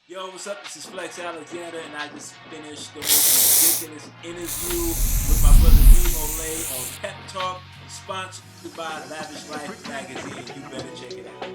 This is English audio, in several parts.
Yo, what's up? This is Flex Alexander, and I just finished the most ridiculous interview with my brother D. on Pep Talk, sponsored by Lavish Life Magazine. You better check it out.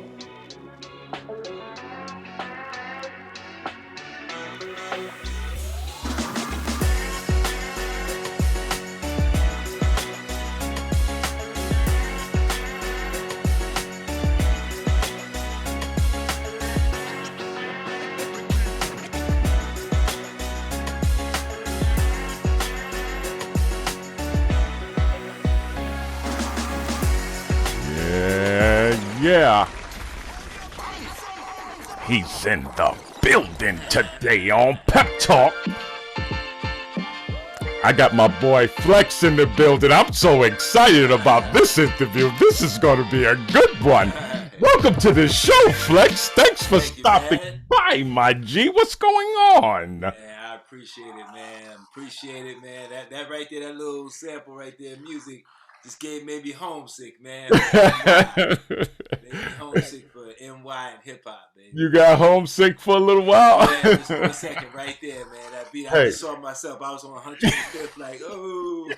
Yeah. He's in the building today on Pep Talk. I got my boy Flex in the building. I'm so excited about this interview. This is going to be a good one. Welcome to the show, Flex. Thanks for stopping by, my G. What's going on? Yeah, I appreciate it, man. Appreciate it, man. That right there, that little sample right there, music, just made me homesick, man. Made me homesick for NY and hip hop, baby. You got homesick for a little while? Yeah, just for a second, right there, man. That beat, I just saw myself. I was on 105th, like, oh.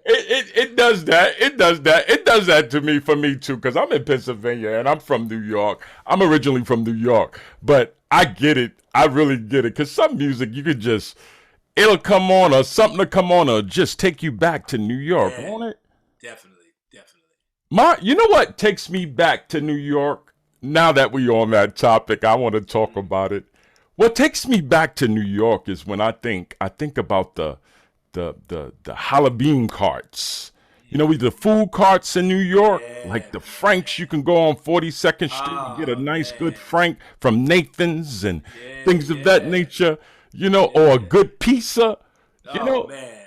It does that. It does that. It does that to me, for me too, because I'm in Pennsylvania and I'm from New York. I'm originally from New York, but I get it. I really get it, because some music you could just, it'll come on, or something to come on, or just take you back to New York, Yeah, won't it? definitely, definitely. You know what takes me back to New York? Now that we're on that topic, I want to talk about it. What takes me back to New York is when I think about the Halloween carts. You know, the food carts in New York, like the Franks. You can go on 42nd Street and get a nice, good Frank from Nathan's and things of that nature. You know, or a good pizza. You know, man,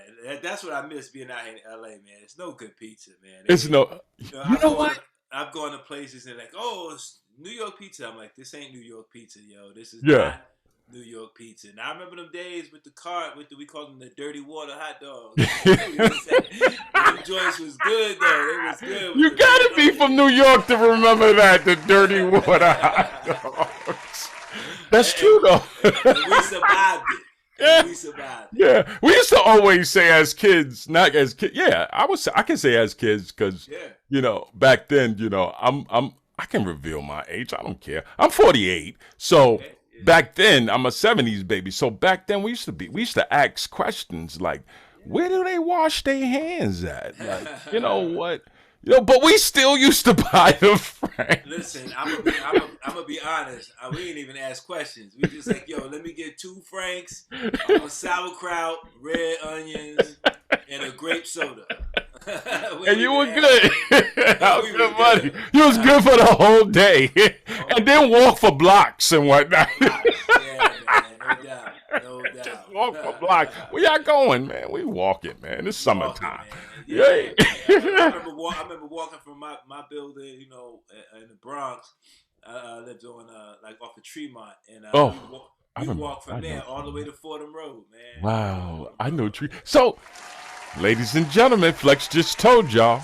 that's what I miss being out here in LA, man. It's no good pizza, man. it's no. You know what? I've gone to places and like, oh, it's New York pizza. I'm like, this ain't New York pizza, yo. This is Yeah. not New York pizza. And I remember them days with the cart, we called them the dirty water hot dogs. Them joints was good though. They was good. You gotta be from New York to remember that, the dirty water hot dogs. That's true though. And we survived it. Yeah. We survived it. Yeah, we used to always say as kids, not as kids. Yeah, I can say as kids because you know, back then, you know, I can reveal my age. I don't care. I'm 48, so back then I'm a 70s baby. So back then we used to ask questions like, where do they wash their hands at? Like, you know what? You know, but we still used to buy the Frank. Listen, I'm gonna be honest. We didn't even ask questions. We just like, yo, let me get 2 Franks, a sauerkraut, red onions, and a grape soda. And you were good. Good money. You was good for the whole day, and then walk for blocks and whatnot. Yeah, man, no doubt. Just walk for blocks. Where y'all going, man? We walking, man. It's summertime. Yeah. I remember walking from my building, you know, in the Bronx. I lived on like off of Tremont, and we walked from there all the way to Fordham Road, man. Wow, I know Tremont. So, ladies and gentlemen, Flex just told y'all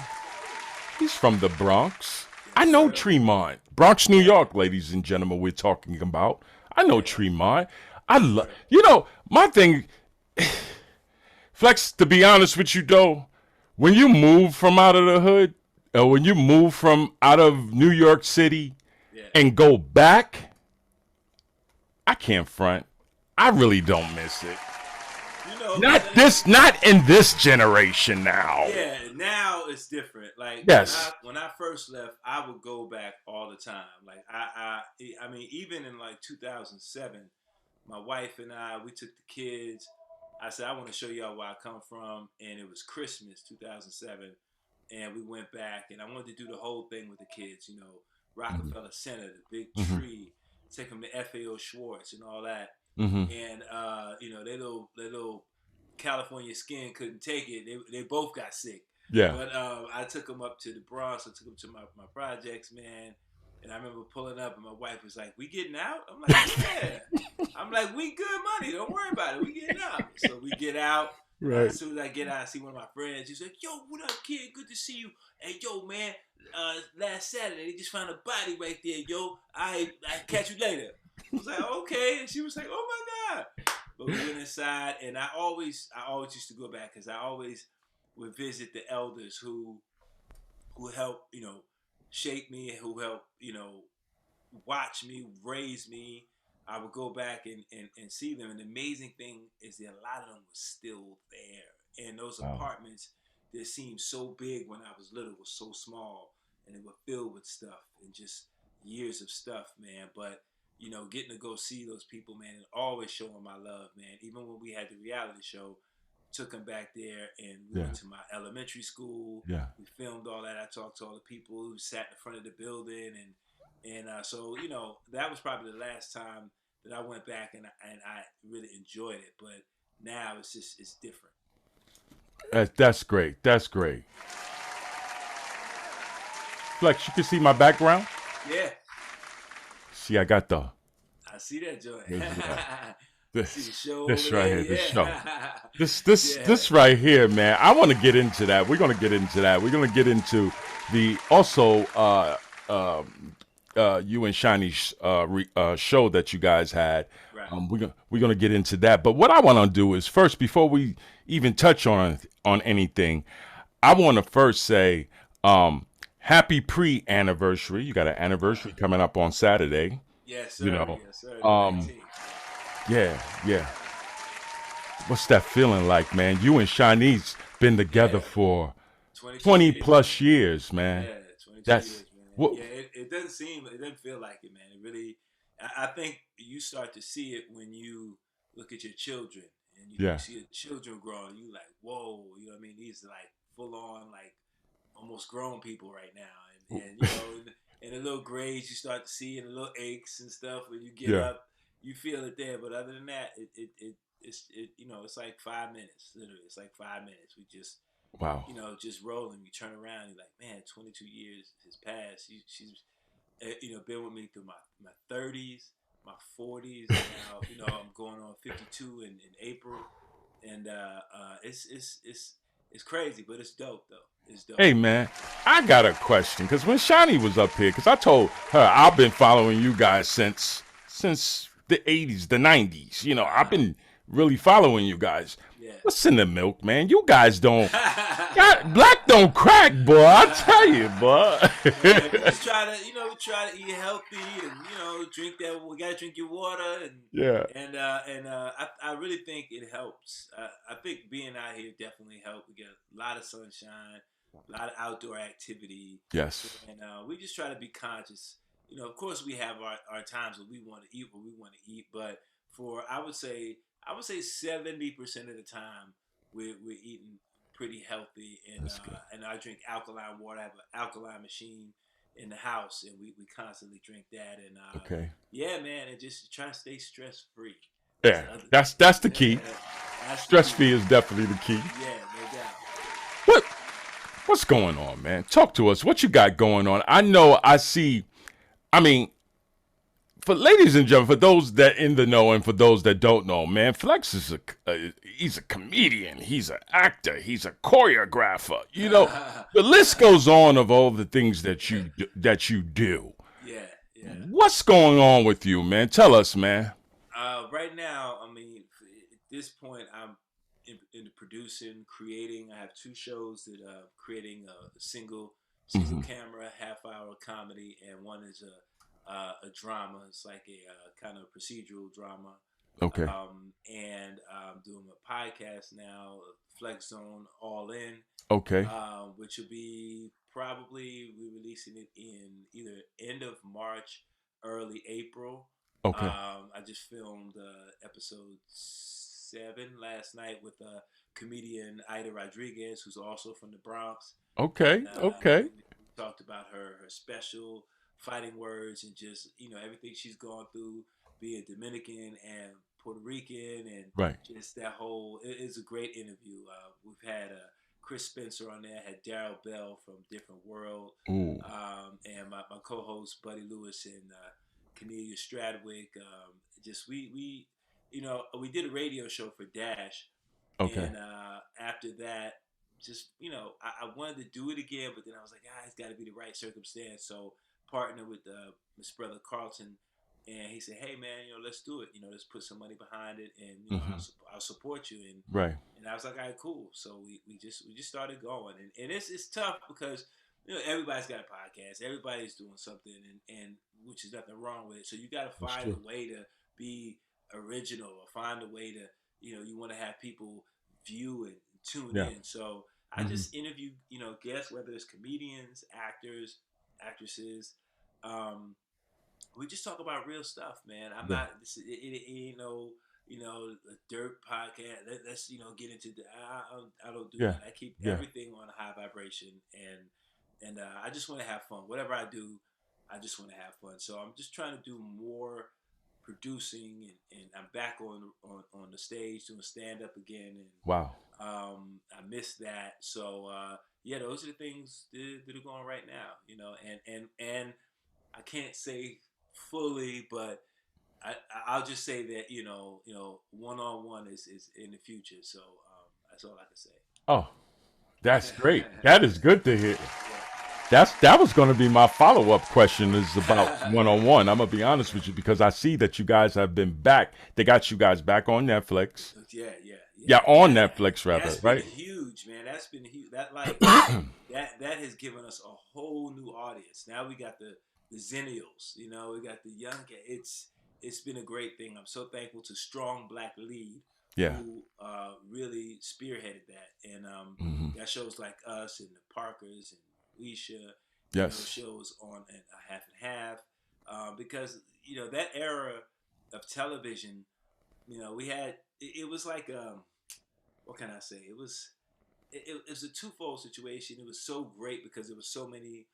he's from the Bronx. I know Tremont, Bronx, New York, ladies and gentlemen. We're talking about. I know Tremont. You know, my thing, Flex. To be honest with you, though. When you move from out of the hood, or when you move from out of New York City and go back, I can't front. I really don't miss it. You know, not in this generation now. Yeah, now it's different. Like when I first left, I would go back all the time. Like I mean, even in like 2007, my wife and we took the kids. I said, I want to show y'all where I come from. And it was Christmas 2007. And we went back. And I wanted to do the whole thing with the kids. You know, Rockefeller Center, the big tree. Take them to FAO Schwartz and all that. And, you know, their little California skin couldn't take it. They both got sick. Yeah. But I took them up to the Bronx. I took them to my projects, man. And I remember pulling up, and my wife was like, "We getting out?" I'm like, "Yeah." I'm like, "We good money. Don't worry about it. We getting out." So we get out. Right. As soon as I get out, I see one of my friends. He's like, "Yo, what up, kid? Good to see you." Hey, yo, man. Last Saturday they just found a body right there. Yo, I catch you later. I was like, okay. And she was like, oh my god. But we went inside, and I always used to go back because I always would visit the elders who helped, shape me, and who helped, watch me, raise me. I would go back and see them. And the amazing thing is that a lot of them were still there. And those Wow. apartments that seemed so big when I was little were so small, and they were filled with stuff and just years of stuff, man. But getting to go see those people, man, and always showing my love, man. Even when we had the reality show, took them back there, and we Yeah. went to my elementary school. Yeah. We filmed all that. I talked to all the people who sat in front of the building, and so that was probably the last time that I went back, and I really enjoyed it. But now it's different. That's great. That's great. Flex, you can see my background. Yeah, See, I got the I see that joint. See the this show this over right there. here. This show. Yeah, This yeah. right here, man. I want to get into that. We're gonna get into that. We're gonna get into the also you and Shiny's show that you guys had. Right. We're gonna get into that. But what I want to do is first, before we even touch on anything, I want to first say happy pre-anniversary. You got an anniversary coming up on Saturday. Yes, You sir. know, Yes, sir. The um, 19th. yeah, yeah. What's that feeling like, man? You and Shanice been together Yeah, for 22 20 years, man. plus years, man. Yeah, 22 That's years, man. what. Yeah, it doesn't feel like it, man. It really, I think you start to see it when you look at your children, and you Yeah. see your children growing. You like, whoa, you know what I mean? These are like full on, like almost grown people right now, and in the little grades you start to see, and the little aches and stuff. When you get Yeah. up, you feel it there. But other than that, it's like 5 minutes. Literally, it's like 5 minutes. We just Wow. just rolling. You turn around, you're like, man, 22 years has passed. She's been with me through my 30s, my 40s, and now I'm going on 52 in April, and it's crazy, but it's dope though. It's dope. Hey, man, I got a question because when Shani was up here, because I told her I've been following you guys since the 80s, the 90s. I've been really following you guys. Yeah. What's in the milk, man? You guys don't. God, black don't crack, boy. I tell you, boy. Man, we just try to eat healthy, and drink that. We gotta drink your water, Yeah. I really think it helps. I think being out here definitely helps. We get a lot of sunshine, a lot of outdoor activity, Yes. and we just try to be conscious. Of course, we have our times when we want to eat what we want to eat, but for I would say 70% of the time we're eating pretty healthy, That's good. and I drink alkaline water. I have an alkaline machine in the house, and we constantly drink that. And Okay. yeah, man, and just try to stay stress free. That's Yeah. the other That's the key. thing. That's the Stress key. free is definitely the key. Yeah, no doubt. What What's going on, man? Talk to us. What you got going on? I know. I see. I mean, for ladies and gentlemen, for those that in the know and for those that don't know, man, Flex is he's a comedian, he's an actor, he's a choreographer. The list goes on of all the things that you do. Yeah, yeah. What's going on with you, man? Tell us, man. Right now, I mean, at this point, I'm into producing, creating. I have two shows that creating a single Hmm. camera half-hour comedy, and one is a drama. It's like a kind of procedural drama. Okay. And I'm doing a podcast now, Flex Zone All In, Okay. which will be probably we releasing it in either end of March, early April. Okay. I just filmed episode 7 last night with comedian Ida Rodriguez, who's also from the Bronx, Okay. and Okay. we talked about her special fighting words, and just everything she's gone through, being Dominican and Puerto Rican, and Right. just that whole. It's a great interview. We've had Chris Spencer on there, had Daryl Bell from Different World, Ooh. and my co-host Buddy Lewis and Cornelia Stradwick. Just we did a radio show for Dash, Okay. And after that, just I wanted to do it again, but then I was like, it's got to be the right circumstance. So partner with Miss Brother Carlton, and he said, hey man, let's do it. Let's put some money behind it, and I'll support you. And Right. and I was like, all right, cool. So we just started going, and it's tough because everybody's got a podcast, everybody's doing something, and which is nothing wrong with it. So you got to That's find true. a way to be original, or find a way to you want to have people view and tune Yeah. in. So I Hmm. just interview guests, whether it's comedians, actors, actresses. Um, we just talk about real stuff, man. I'm Yeah. not. It ain't no a dirt podcast. Let's get into the. I don't do Yeah. that. I keep Yeah. everything on a high vibration, and I just want to have fun. Whatever I do, I just want to have fun. So I'm just trying to do more producing, and I'm back on the stage doing stand up again, and Wow. I missed that. So yeah, those are the things that are going right now. And I can't say fully, but I I'll just say that one on one is in the future. So that's all I can say. Oh, that's great. That is good to hear. Yeah. That was going to be my follow up question is about one on one. I'm gonna be honest with you because I see that you guys have been back. They got you guys back on Netflix. Yeah. Yeah, on That Netflix rather, that's been right? huge, man. That's been huge. That that has given us a whole new audience. Now we got the Zennials. We got the young. It's been a great thing. I'm so thankful to Strong Black Lead, Yeah. who really spearheaded that, and Hmm. got shows like Us and the Parkers and Alicia. Yes. Shows on and Half and Half, because that era of television. We had it was like what can I say? It was a twofold situation. It was so great because there was so many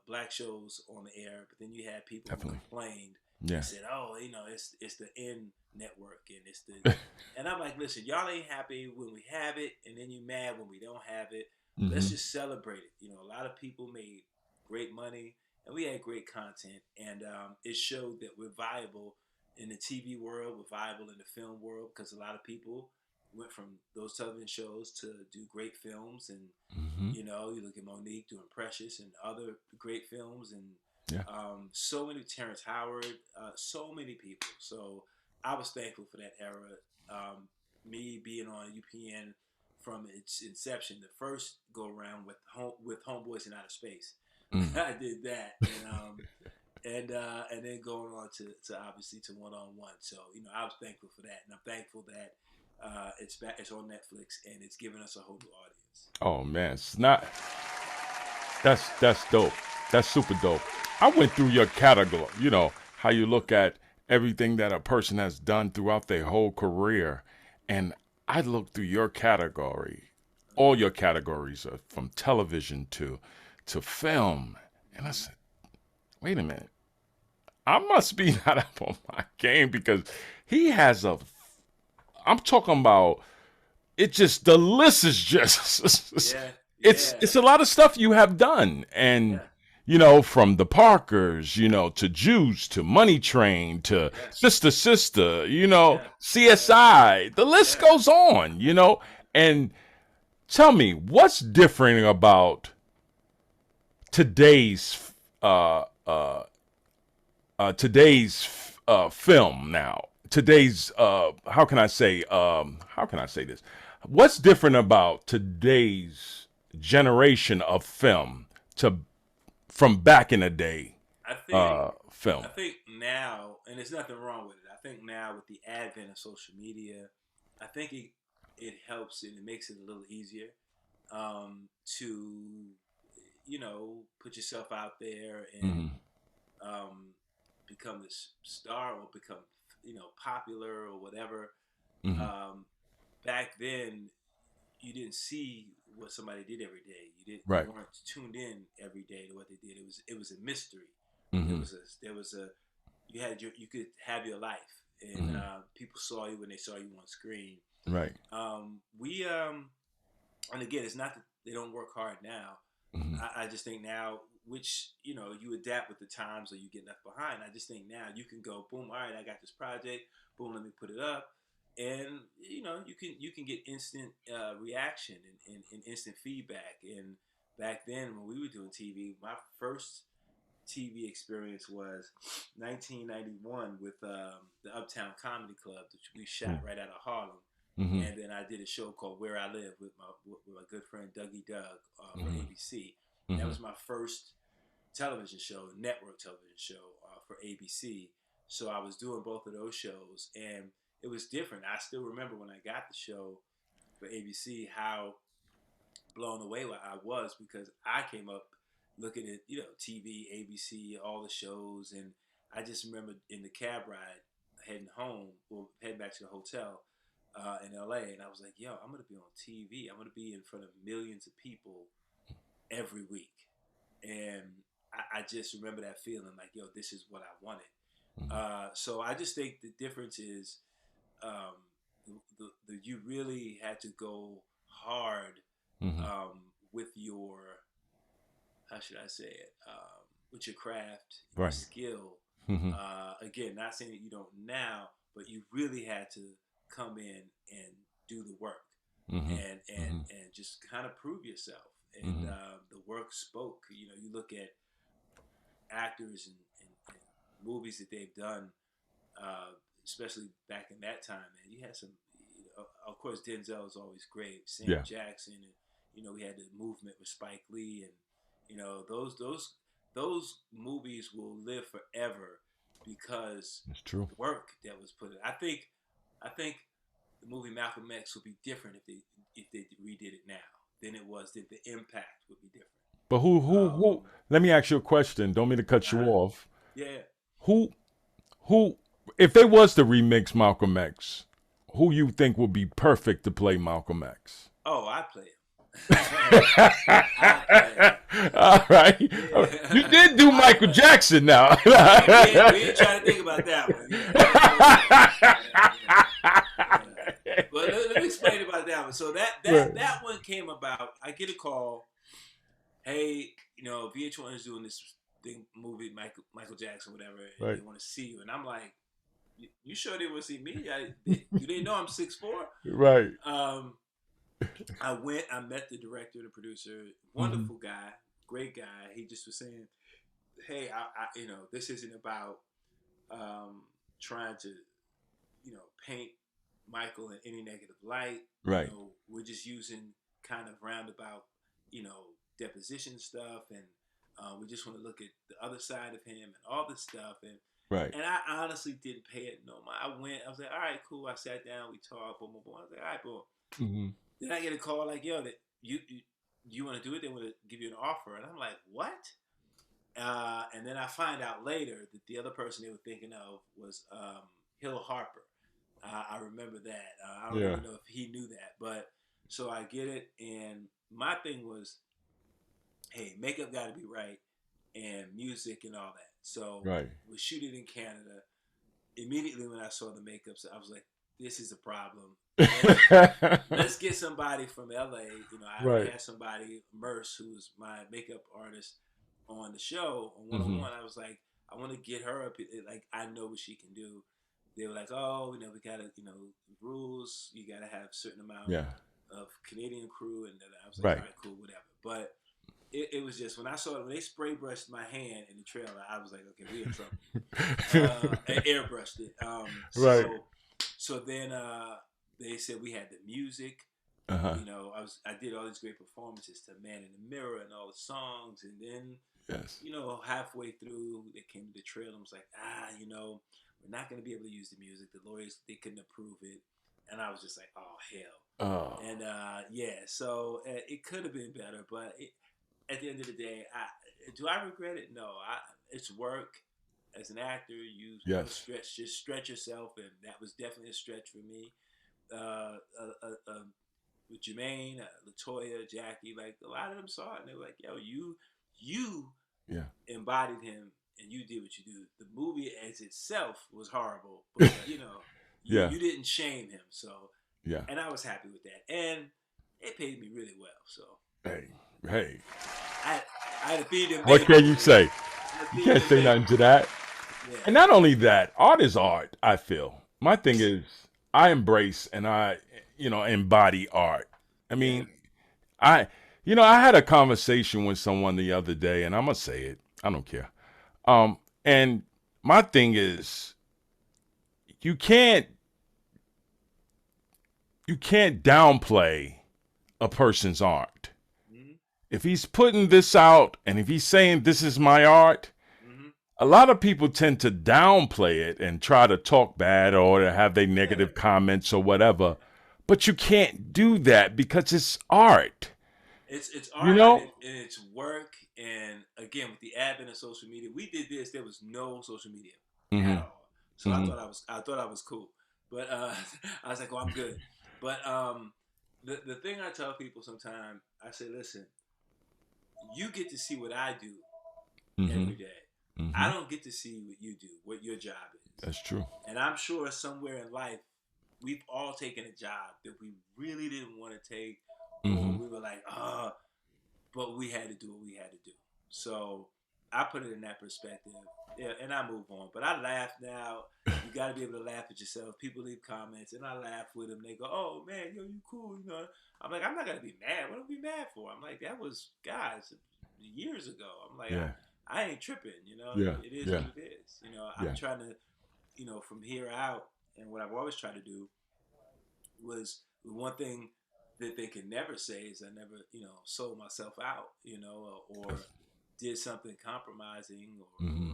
black shows on the air, but then you had people who Definitely. complained and Yeah. said, "Oh, it's the N network and it's the," and I'm like, "Listen, y'all ain't happy when we have it, and then you mad when we don't have it. Let's Hmm. just celebrate it." A lot of people made great money, and we had great content, and it showed that we're viable in the TV world, we're viable in the film world because a lot of people went from those television shows to do great films, and Hmm. you look at Monique doing Precious and other great films, and Yeah. so many Terrence Howard, so many people. So I was thankful for that era. Me being on UPN from its inception, the first go around with Homeboys in Outer Space, Mm. I did that, and then going on to obviously to one on one. So I was thankful for that, and I'm thankful that it's back. It's on Netflix, and it's given us a whole new audience. Oh man, it's not. That's dope. That's super dope. I went through your catalog. You know how you look at everything that a person has done throughout their whole career, and I looked through your category. All your categories are from television to film, and I said, wait a minute. I must be not up on my game because he has a. I'm talking about it. Just the list is just. Yeah, it's yeah, it's a lot of stuff you have done, and yeah, from the Parkers, to Juice to Money Train to yeah, Sister Sister, yeah, yeah, CSI. The list yeah. goes on, and tell me what's different about today's uh uh film now. Today's how can I say this? What's different about today's generation of film to from back in the day I think film? I think now, and there's nothing wrong with it. I think now with the advent of social media, I think it helps and it makes it a little easier to put yourself out there and Hmm. um, become this star or become popular or whatever. Hmm. Um, Back then, you didn't see what somebody did every day. You Right. weren't tuned in every day to what they did. It was a mystery. Hmm. There was a you could have your life, and Hmm. people saw you when they saw you on screen. Right. We and again, it's not that they don't work hard now. Hmm. I just think now, which you adapt with the times, or you get left behind. I just think now you can go boom. All right, I got this project. Boom, let me put it up, and you can get instant reaction and instant feedback. And back then when we were doing TV, my first TV experience was 1991 with the Uptown Comedy Club, which we shot right out of Harlem. Mm-hmm. And then I did a show called Where I Live with my good friend Dougie Doug for ABC. Mm-hmm. That was my first television show, network television show for ABC. So I was doing both of those shows, and it was different. I still remember when I got the show for ABC how blown away I was, because I came up looking at TV, ABC, all the shows, and I just remember in the cab ride heading home, or heading back to the hotel in LA, and I was like, yo, I'm gonna be on TV. I'm gonna be in front of millions of people every week, and I just remember that feeling like, yo, this is what I wanted. So I just think the difference is you really had to go hard with your, how should I say it, with your craft, your skill. Again, not saying that you don't now, but you really had to come in and do the work and just kind of prove yourself. And the work spoke. You look at actors and movies that they've done, especially back in that time, man. You had some, of course, Denzel is always great. Sam Jackson, and we had the movement with Spike Lee, and those movies will live forever because it's true. The work that was put in. I think the movie Malcolm X would be different if they redid it now than it was. That the impact would be different. But who? Let me ask you a question. Don't mean to cut you off. Yeah. Who? If they was to remix Malcolm X, who you think would be perfect to play Malcolm X? Oh, I play him. All right. Yeah. You did do Michael Jackson now. we ain't trying to think about that one. Yeah. But let me explain about that one. So that one came about. I get a call. Hey, VH1 is doing this movie, Michael Jackson, whatever. And they want to see you, and I'm like, you sure they want to see me? You didn't know I'm 6'4"? Right. I went. I met the director, the producer, wonderful guy, great guy. He just was saying, "Hey, I this isn't about trying to, paint Michael in any negative light. Right. We're just using kind of roundabout, deposition stuff, and we just want to look at the other side of him and all this stuff." And and I honestly didn't pay it no mind. I went. I was like, "All right, cool." I sat down. We talked. Boom, boom, boom. I was like, "All right, boom." Mm-hmm. Then I get a call like, yo, that you want to do it? They want to give you an offer. And I'm like, what? And then I find out later that the other person they were thinking of was Hill Harper. I remember that. I don't even know if he knew that. But so I get it. And my thing was, hey, makeup got to be right, and music and all that. So we shoot it in Canada. Immediately when I saw the makeup, I was like, this is a problem. Let's get somebody from LA. I had somebody, Merce, who's my makeup artist, on the show on one-on-one. I was like, I want to get her up. Like, I know what she can do. They were like, oh, we gotta, rules. You gotta have a certain amount of Canadian crew, and then I was like, all right, cool, whatever. But it was just when they spray brushed my hand in the trailer, I was like, okay, we in trouble. And airbrushed it. So then they said we had the music. I did all these great performances to Man in the Mirror and all the songs, and then halfway through they came to the trailer and was like, we're not going to be able to use the music. The lawyers, they couldn't approve it, and I was just like, oh hell. And so it could have been better, but at the end of the day, do I regret it? No, it's work. As an actor, you stretch yourself, and that was definitely a stretch for me. With Jermaine, Latoya, Jackie, like a lot of them saw it, and they were like, "Yo, you embodied him, and you did what you do." The movie as itself was horrible, but you didn't shame him, so and I was happy with that, and it paid me really well. So hey, I had to feed him. What can you say? You can't say nothing to that. Yeah. And not only that, art is art, I feel. My thing is, I embrace and I, embody art. I Yeah. mean, I, I had a conversation with someone the other day, and I'm gonna say it. I don't care. And my thing is, you can't you can't downplay a person's art. Hmm. If he's putting this out and if he's saying this is my art, Hmm. a lot of people tend to downplay it and try to talk bad or to have their Yeah. negative comments or whatever. But you can't do that because it's art. It's You art and, know? and it's work. And again, with the advent of social media, we did this. There was no social media at Mm-hmm. all. So Mm-hmm. I thought I was cool, but I was like, oh, I'm good. But the thing I tell people sometimes, I say, listen, you get to see what I do Mm-hmm. every day. Mm-hmm. I don't get to see what you do, what your job is. That's true. And I'm sure somewhere in life, we've all taken a job that we really didn't want to take, or Mm-hmm. we were like, but we had to do what we had to do. So I put it in that perspective, yeah, and I move on. But I laugh now. You got to be able to laugh at yourself. People leave comments, and I laugh with them. They go, "Oh man, yo, you cool," you know. I'm like, I'm not gonna be mad. What am I be mad for? I'm like, that was guys years ago. I'm like, Yeah. I ain't tripping. You know, Yeah. it is Yeah. what it is. You know, I'm Yeah. trying to, from here out, and what I've always tried to do was one thing that they can never say is I never, sold myself out, or did something compromising, Mm-hmm.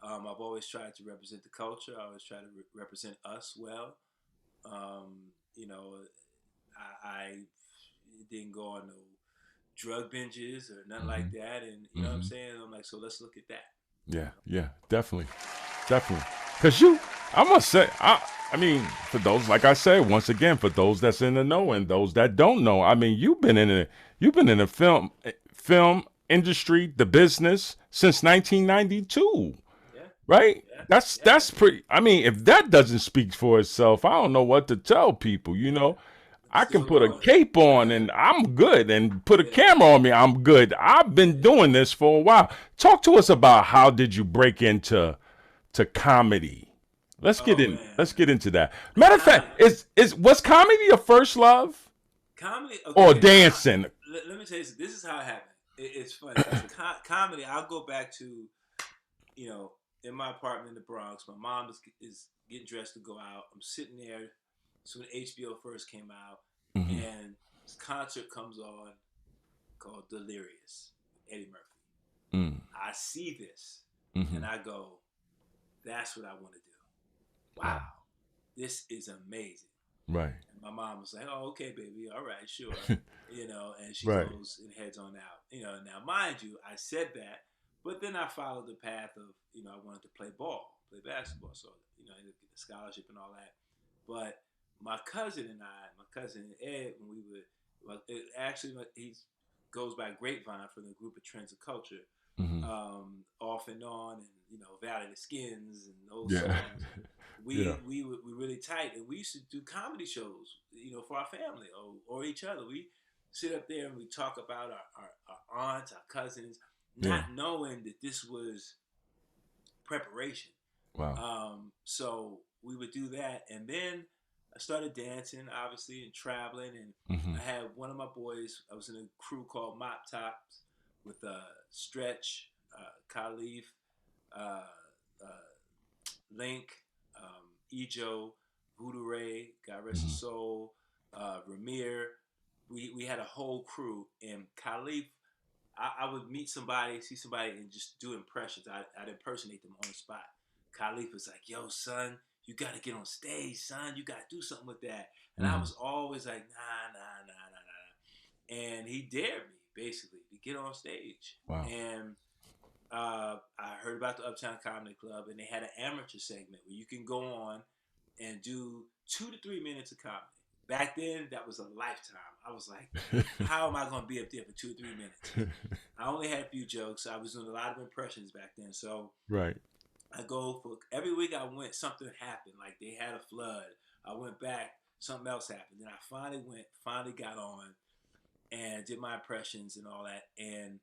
I've always tried to represent the culture. I always try to represent us well. You know, I didn't go on no drug binges or nothing Mm-hmm. like that, and you know what I'm Mm-hmm. saying. I'm like, so let's look at that. Yeah. Yeah. Definitely. Definitely. Cause I must say, I mean, for those, like I said, once again, for those that's in the know and those that don't know, I mean, you've been in the film industry, the business since 1992, Yeah, right? yeah, yeah. That's pretty. I mean, if that doesn't speak for itself, I don't know what to tell people. I can Still put a going. cape on and I'm good, and put a Yeah. camera on me, I'm good. I've been doing this for a while. Talk to us about how did you break into to comedy. Oh man, Let's get into that. Matter of comedy. fact, is was comedy your first love Comedy, or okay. dancing? Let me tell you, this is how it happened. It's funny because comedy. I'll go back to you know in my apartment in the Bronx. My mom is getting dressed to go out. I'm sitting there. So when HBO first came out, Mm-hmm. and this concert comes on called Delirious with Eddie Murphy. Mm. I see this, Mm-hmm. and I go, "That's what I want to do." Wow, Wow. this is amazing. Right. And my mom was like, "Oh, okay, baby, all right, sure," and she Right. goes and heads on out. Now mind you, I said that, but then I followed the path of, I wanted to play ball, play basketball, so I didn't get the scholarship and all that. But my cousin and my cousin Ed, when we would, well, he goes by Grapevine from the group of Trends of Culture, Mm-hmm. off and on, and Valley of the Skins and those Yeah. songs. Yeah. We really tight, and we used to do comedy shows, for our family or each other. We sit up there and we talk about our aunts, our cousins, Yeah. not knowing that this was preparation. Wow. So we would do that, and then I started dancing, obviously, and traveling, and Mm-hmm. I had one of my boys. I was in a crew called Mop Tops with Stretch, Khalif, uh, uh, Link, Ejo, Voodoo Ray, God rest his Mm-hmm. soul, Ramir. We had a whole crew, and Khalif. I would meet somebody, see somebody, and just do impressions. I'd impersonate them on the spot. Khalif was like, "Yo, son, you got to get on stage, son. You got to do something with that." And I Mm-hmm. was always like, nah. And he dared me basically to get on stage. Wow. And I heard about the Uptown Comedy Club, and they had an amateur segment where you can go on and do 2 to 3 minutes of comedy. Back then, that was a lifetime. I was like, how am I going to be up there for 2 or 3 minutes? I only had a few jokes. I was doing a lot of impressions back then. So Right. I go for every week I went, something happened. Like they had a flood. I went back, something else happened. Then I finally got on and did my impressions and all that. And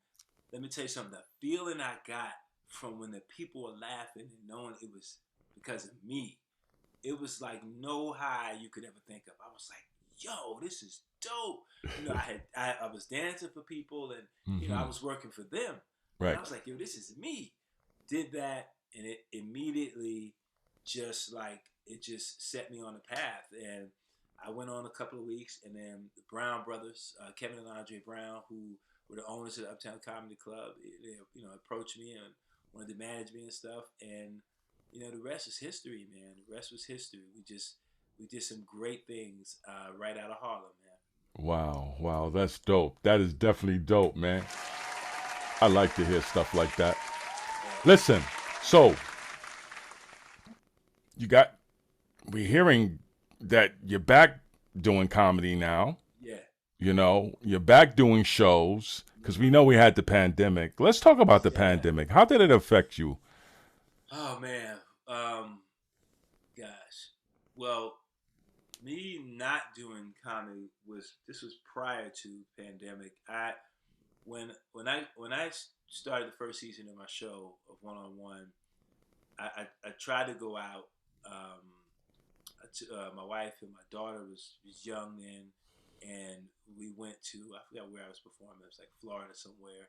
let me tell you something, the feeling I got from when the people were laughing and knowing it was because of me it was like no high you could ever think of. I was like, yo, this is dope. I was dancing for people, and I was working for them, and I Right. was like, yo, this is me. Did that, and it immediately just like it just set me on the path, and I went on a couple of weeks, and then the Brown brothers, Kevin and Andre Brown, who were the owners of the Uptown Comedy Club, they approached me and wanted to manage me and stuff, and the rest is history, man. The rest was history. We did some great things right out of Harlem, man. Wow, wow, that's dope. That is definitely dope, man. I like to hear stuff like that. Listen, so you got we're hearing that you're back doing comedy now. Yeah. You're back doing shows because we know we had the pandemic. Let's talk about the Yeah. pandemic. How did it affect you? Oh man. Gosh. Well, me not doing comedy was prior to pandemic. When I started the first season of my show of One on One, I tried to go out. My wife and my daughter was young then, and we went to, I forgot where I was performing. It was like Florida somewhere,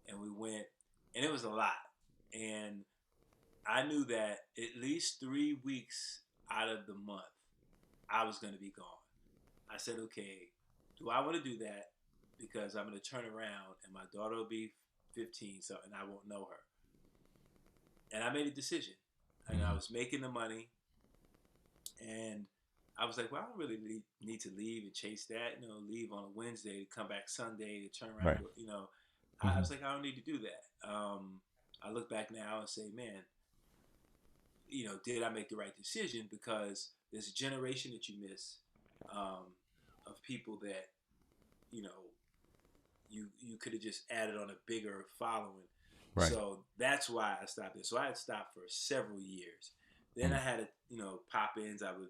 and we went, and it was a lot, and I knew that at least 3 weeks out of the month I was going to be gone. I said, okay, do I want to do that? Because I'm going to turn around and my daughter will be 15, so and I won't know her. And I made a decision, and I was making the money, and I was like, well, I don't really need to leave and chase that. Leave on a Wednesday to come back Sunday to turn around. Right. I was like, I don't need to do that. I look back now and say, man, did I make the right decision? Because there's a generation that you miss of people that you know you could have just added on a bigger following. Right. So that's why I stopped it. So I had stopped for several years. Then I had pop-ins. I would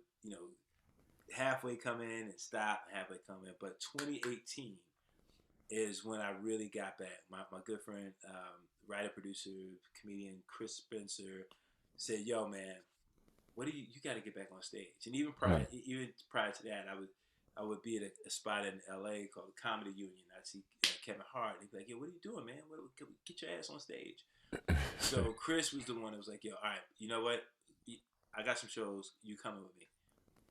halfway come in and stop, halfway come in. But 2018 is when I really got back. My good friend, writer, producer, comedian Chris Spencer said, "Yo, man, what do you got to get back on stage?" And even prior to that, I would be at a spot in L.A. called the Comedy Union. I'd see Kevin Hart, and he'd be like, "Yo, what are you doing, man? Get your ass on stage." So Chris was the one that was like, "Yo, all right, you know what? I got some shows. You coming with me?"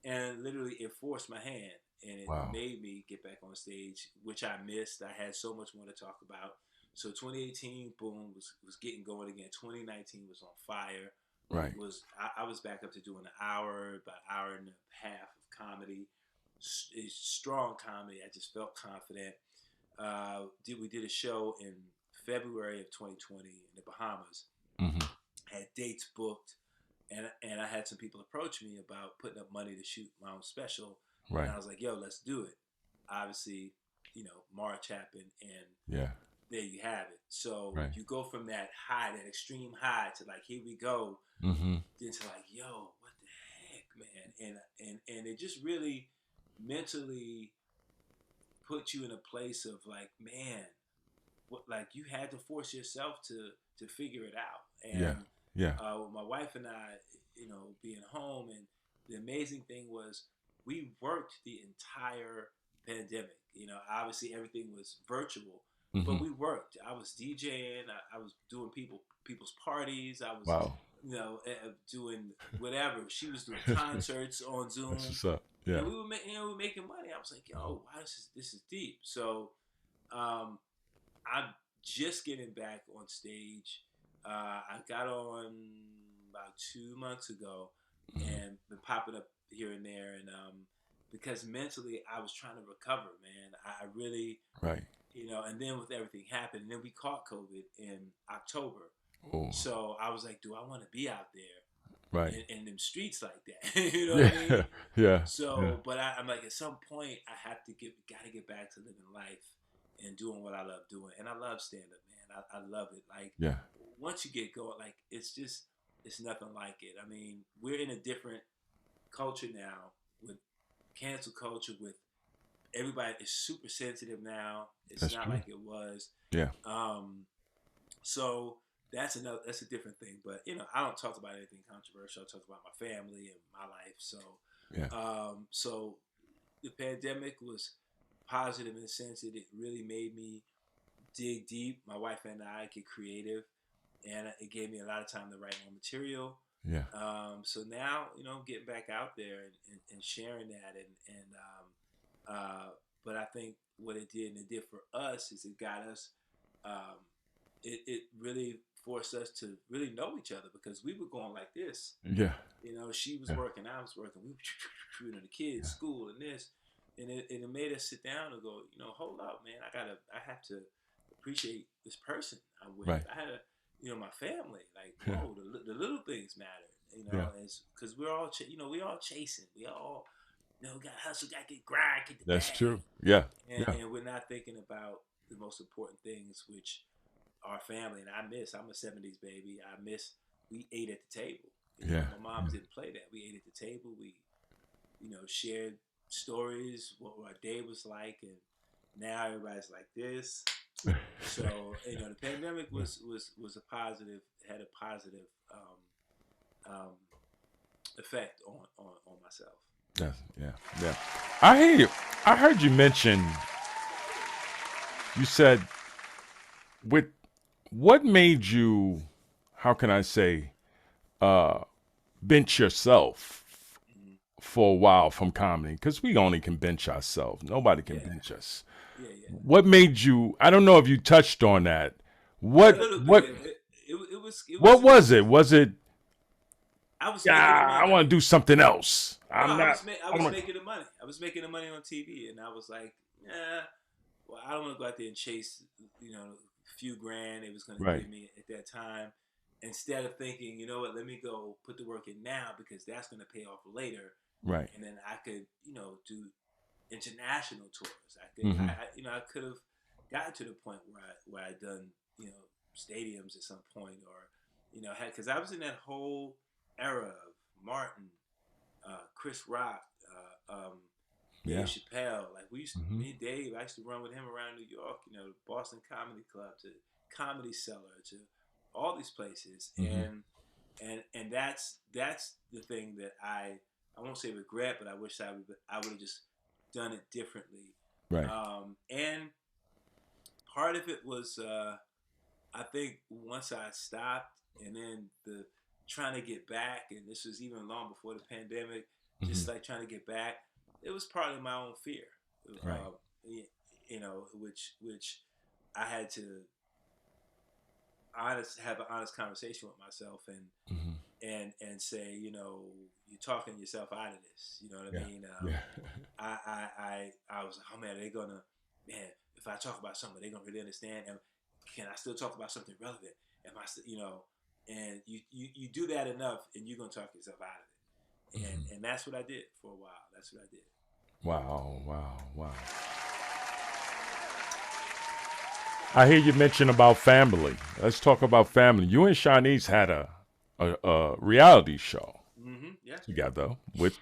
And literally, it forced my hand, and it made me get back on stage, which I missed. I had so much more to talk about. So 2018, boom, was getting going again. 2019 was on fire. Right. I was back up to doing about an hour and a half of comedy, strong comedy. I just felt confident. We did a show in February of 2020 in the Bahamas. Had dates booked, and I had some people approach me about putting up money to shoot my own special. Right. And I was like, yo, let's do it. Obviously, March happened, and there you have it. So you go from that high, that extreme high, to like, here we go, then to like, yo, what the heck, man? And it just really mentally put you in a place of like, man, what, like you had to force yourself to figure it out. And my wife and I, being home, and the amazing thing was we worked the entire pandemic. Obviously everything was virtual, but we worked. I was DJing. I was doing people's parties. I was, doing whatever. She was doing concerts on Zoom. That's what's up. Yeah. And we were making money. I was like, yo, wow, this is deep. So, I'm just getting back on stage. I got on about 2 months ago, and been popping up here and there, and because mentally I was trying to recover, man. I really and then with everything happened, and then we caught COVID in October. Oh. So I was like, do I want to be out there in them streets like that? You know what I mean? Yeah. So, but I'm like, at some point I have to gotta get back to living life and doing what I love doing. And I love stand up, man. I love it. Like, once you get going, like, it's nothing like it. I mean, we're in a different culture now with cancel culture, with everybody is super sensitive now. It's That's not true. Like it was. Yeah. So that's a different thing. But I don't talk about anything controversial. I talk about my family and my life. So, Yeah. so the pandemic was positive in the sense that it really made me dig deep. My wife and I get creative, and it gave me a lot of time to write more material. Yeah. So now, getting back out there and sharing that, but I think what it did and it did for us is it got us. Um, it really forced us to really know each other because we were going like this. Yeah. She was Yeah. working, I was working. We were, the kids, school, and this, and it made us sit down and go, hold up, man. I have to appreciate this person I'm with. Right. I had to, my family. Like, Yeah. whoa, the little things matter. Yeah. Because we're all, we all chasing. We all, got to hustle, got to get grind, get the That's bag, true. Yeah. and, Yeah. and we're not thinking about the most important things, which our family. And I'm a '70s baby. We ate at the table. Yeah. My moms didn't play that. We ate at the table. We, shared stories, what our day was like, and now everybody's like this. So the pandemic was a positive, had a positive effect on myself. Yes. Yeah. Yeah. I hear you. I heard you mention. You said with what made you. How can I say? Uh, bench yourself Mm-hmm. for a while from comedy because we only can bench ourselves. Nobody can Yeah, bench us. yeah. What made you? I don't know if you touched on that. A What little bit. what Yeah. It what was. was it? Was it? I was making the Yeah, I money. want to do something else. No, I'm not. I I was want. making the money. I was making the money on TV, and I was like, yeah. Well, I don't want to go out there and chase, a few grand it was going to Right. give me at that time. Instead of thinking, you know what, let me go put the work in now because that's going to pay off later, Right. and then I could, do international tours. Mm-hmm. I could have gotten to the point where I'd done, stadiums at some point, or, because I was in that whole era of Martin, Chris Rock, Dave Yeah. Chappelle. Like Mm-hmm. me and Dave, I used to run with him around New York, Boston Comedy Club to Comedy Cellar to all these places, Mm-hmm. and that's the thing that I won't say regret, but I wish I would have just done it differently. Right. And part of it was I think once I stopped, and then the trying to get back, and this was even long before the pandemic, Mm-hmm. just like trying to get back, it was partly my own fear, Right. which I had to have an honest conversation with myself Mm-hmm. and say, you're talking yourself out of this. You know what I Yeah. mean? Yeah. I was like, oh man, they're gonna, man, if I talk about something, they're gonna really understand. And can I still talk about something relevant? Am I still, and you do that enough, and you're gonna talk yourself out of it. Mm-hmm. And that's what I did for a while. That's what I did. Wow. Wow. Wow. I hear you mention about family. Let's talk about family. You and Shanice had a reality show Yeah. together with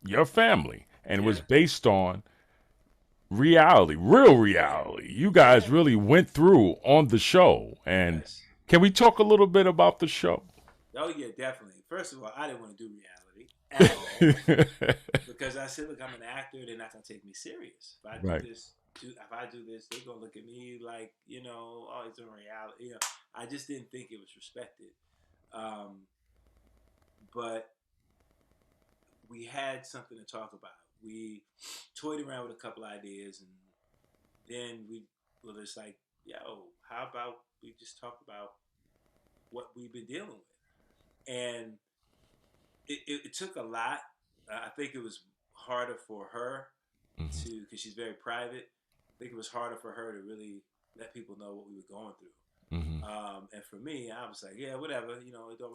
your family, and it was Yeah. based on reality, real Yeah. reality. You guys Yeah. really went through on the show. And Yes. can we talk a little bit about the show? Oh yeah, definitely. First of all, I didn't want to do reality at all because I said, look, I'm an actor. They're not gonna take me serious. Right. If I do this, they're gonna look at me like, oh, it's in reality. I just didn't think it was respected. Um, but we had something to talk about. We toyed around with a couple ideas, and then we were just like, yo, how about we just talk about what we've been dealing with? And it took a lot. I think it was harder for her Mm-hmm. to, because she's very private. I think it was harder for her to really let people know what we were going through. Mm-hmm. And for me, I was like, yeah, whatever,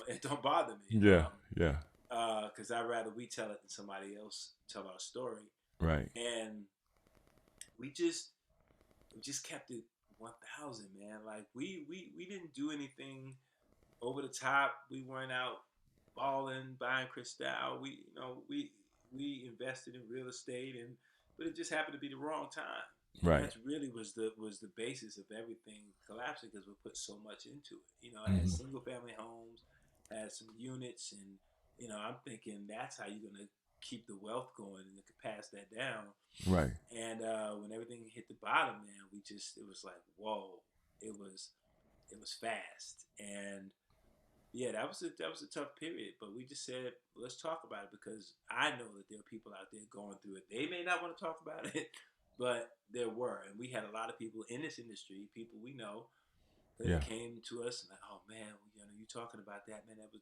it don't bother me, Yeah. Yeah. because I'd rather we tell it than somebody else tell our story. Right. And we just kept it 1,000, man. Like we didn't do anything over the top. We weren't out balling, buying Cristal. We invested in real estate, but it just happened to be the wrong time. And Right. that's really was the basis of everything collapsing because we put so much into it. I had Hmm. single family homes, had some units, and I'm thinking that's how you're gonna keep the wealth going and you can pass that down. Right. And when everything hit the bottom, man, it was like whoa, it was it was fast, and yeah, that was a tough period. But we just said let's talk about it because I know that there are people out there going through it. They may not want to talk about it, but there were, and we had a lot of people in this industry, people we know, that Yeah. came to us and like, oh man, you talking about that, man, that was,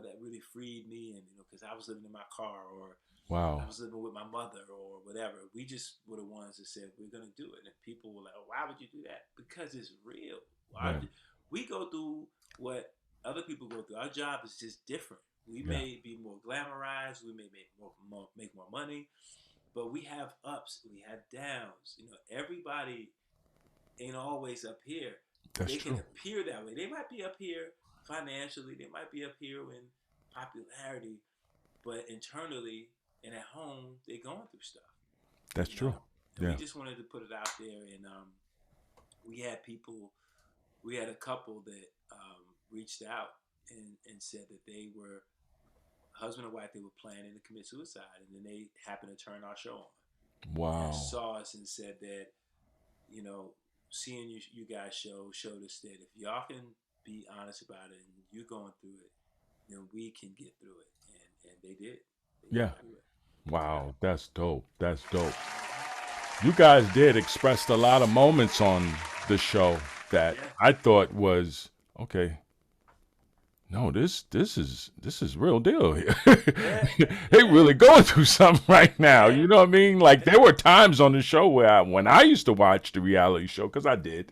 that really freed me, and because I was living in my car or I Wow. was living with my mother or whatever. We just were the ones that said we're gonna do it, and people were like, oh, "Why would you do that?" Because it's real. Right. We go through what other people go through. Our job is just different. We Yeah. may be more glamorized. We may make more money, but we have ups. We have downs. Everybody ain't always up here. That's They can true. appear that way. They might be up here financially. They might be up here in popularity, but internally and at home, they're going through stuff, That's you true. know. And we Yeah. just wanted to put it out there. And we had people, we had a couple that reached out and said that they were husband and wife. They were planning to commit suicide, and then they happened to turn our show on and Wow. saw us and said that you know, seeing you guys showed us that if y'all can be honest about it and you're going through it, then we can get through it. And they did. They Yeah. got through it. Yeah. Wow. That's dope. That's dope. Mm-hmm. You guys did express a lot of moments on the show that Yeah. I thought was okay. No, this is real deal here. Yeah. They Yeah. really going through something right now. Yeah. You know what I mean? Like Yeah. there were times on the show where when I used to watch the reality show, because I did,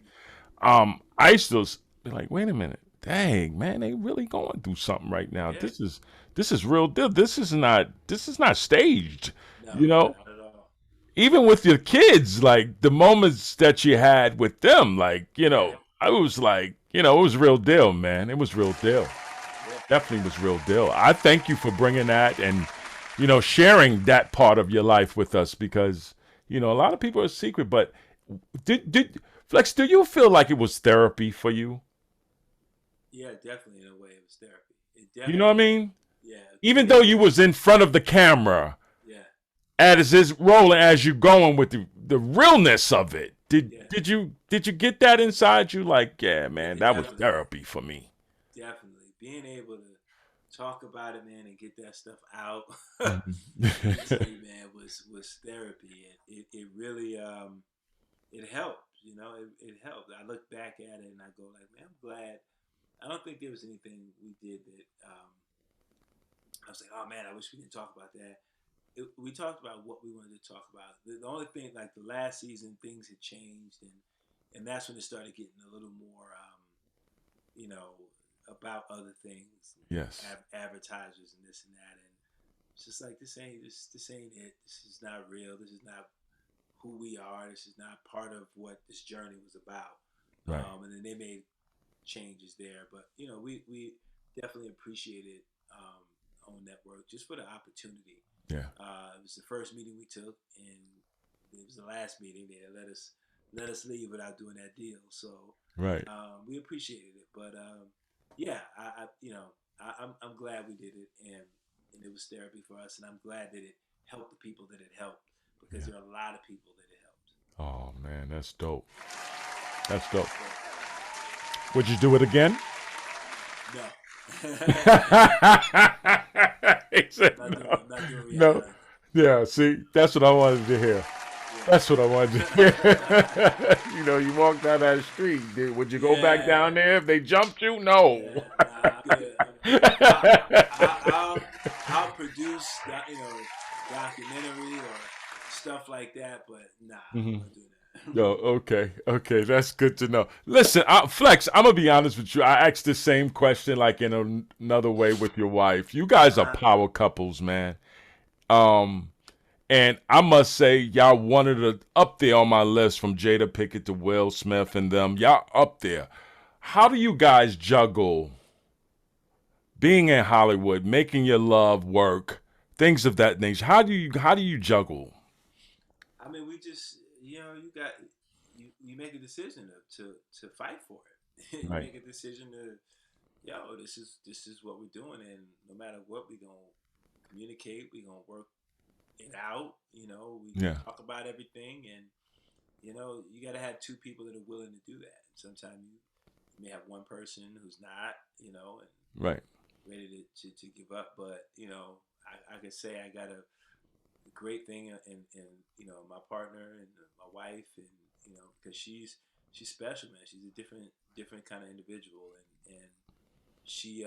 I used to be like, wait a minute, dang man, they really going through something right now. Yeah. This is real deal. This is not staged. You No, know, not at all. even with your kids, like the moments that you had with them, like Yeah. I was like, it was real deal, man. It was real deal. Yeah. Definitely was real deal. I thank you for bringing that and sharing that part of your life with us because a lot of people are secret. But did Flex? Do you feel like it was therapy for you? Yeah, definitely in a way it was therapy. It You know what I definitely, mean? yeah, Even being though able you to, was in front of the camera, yeah, as is rolling as you going with the realness of it. Did yeah, did you did you get that inside you? Like, yeah, man, that was definitely, therapy for me. definitely being able to talk about it, man, and get that stuff out Mhm. easily, man, was therapy, and it really it helped. It helped. I look back at it and I go like, man, I'm glad. I don't think there was anything we did that I was like, oh man, I wish we didn't talk about that. We talked about what we wanted to talk about. The only thing, like the last season, things had changed, and that's when it started getting a little more, you know, about other things, Yes. advertisers and this and that, and it's just like this ain't it. This is not real. This is not who we are. This is not part of what this journey was about. Right. And then they made changes there, but we definitely appreciated on network just for the opportunity. Yeah. It was the first meeting we took, and it was the last meeting. They let us leave without doing that deal. So Right. we appreciated it. But yeah, I'm glad we did it, and it was therapy for us, and I'm glad that it helped the people that it helped because Yeah. there are a lot of people that it helped. Oh man, that's dope. That's dope. Yeah. Would you do it again? No. He said no. I'm not doing No. reality. Yeah, see, that's what I wanted to hear. Yeah. That's what I wanted to hear. You walk down that street. Would you go back Yeah. down there if they jumped you? No. Yeah. Nah, I'm good. I'll produce documentary or stuff like that, but nah, I'm Hmm. not doing that. No, okay, okay, that's good to know. Listen, Flex, I'm gonna be honest with you. I asked the same question, like in another way, with your wife. You guys are Uh-huh. power couples, man. Um, and I must say, y'all one of the up there on my list from Jada Pickett to Will Smith and them. Y'all up there. How do you guys juggle being in Hollywood, making your love work, things of that nature? How do you juggle? I mean, we just you got you make a decision to fight for it. You Right. make a decision to, this is what we're doing, and no matter what, we gonna communicate. We gonna work it out. We Yeah. talk about everything, and you got to have two people that are willing to do that. Sometimes you may have one person who's not, and Right. ready to give up. But I could say I got a great thing in my partner and my wife, and because she's special, man. She's a different kind of individual, and she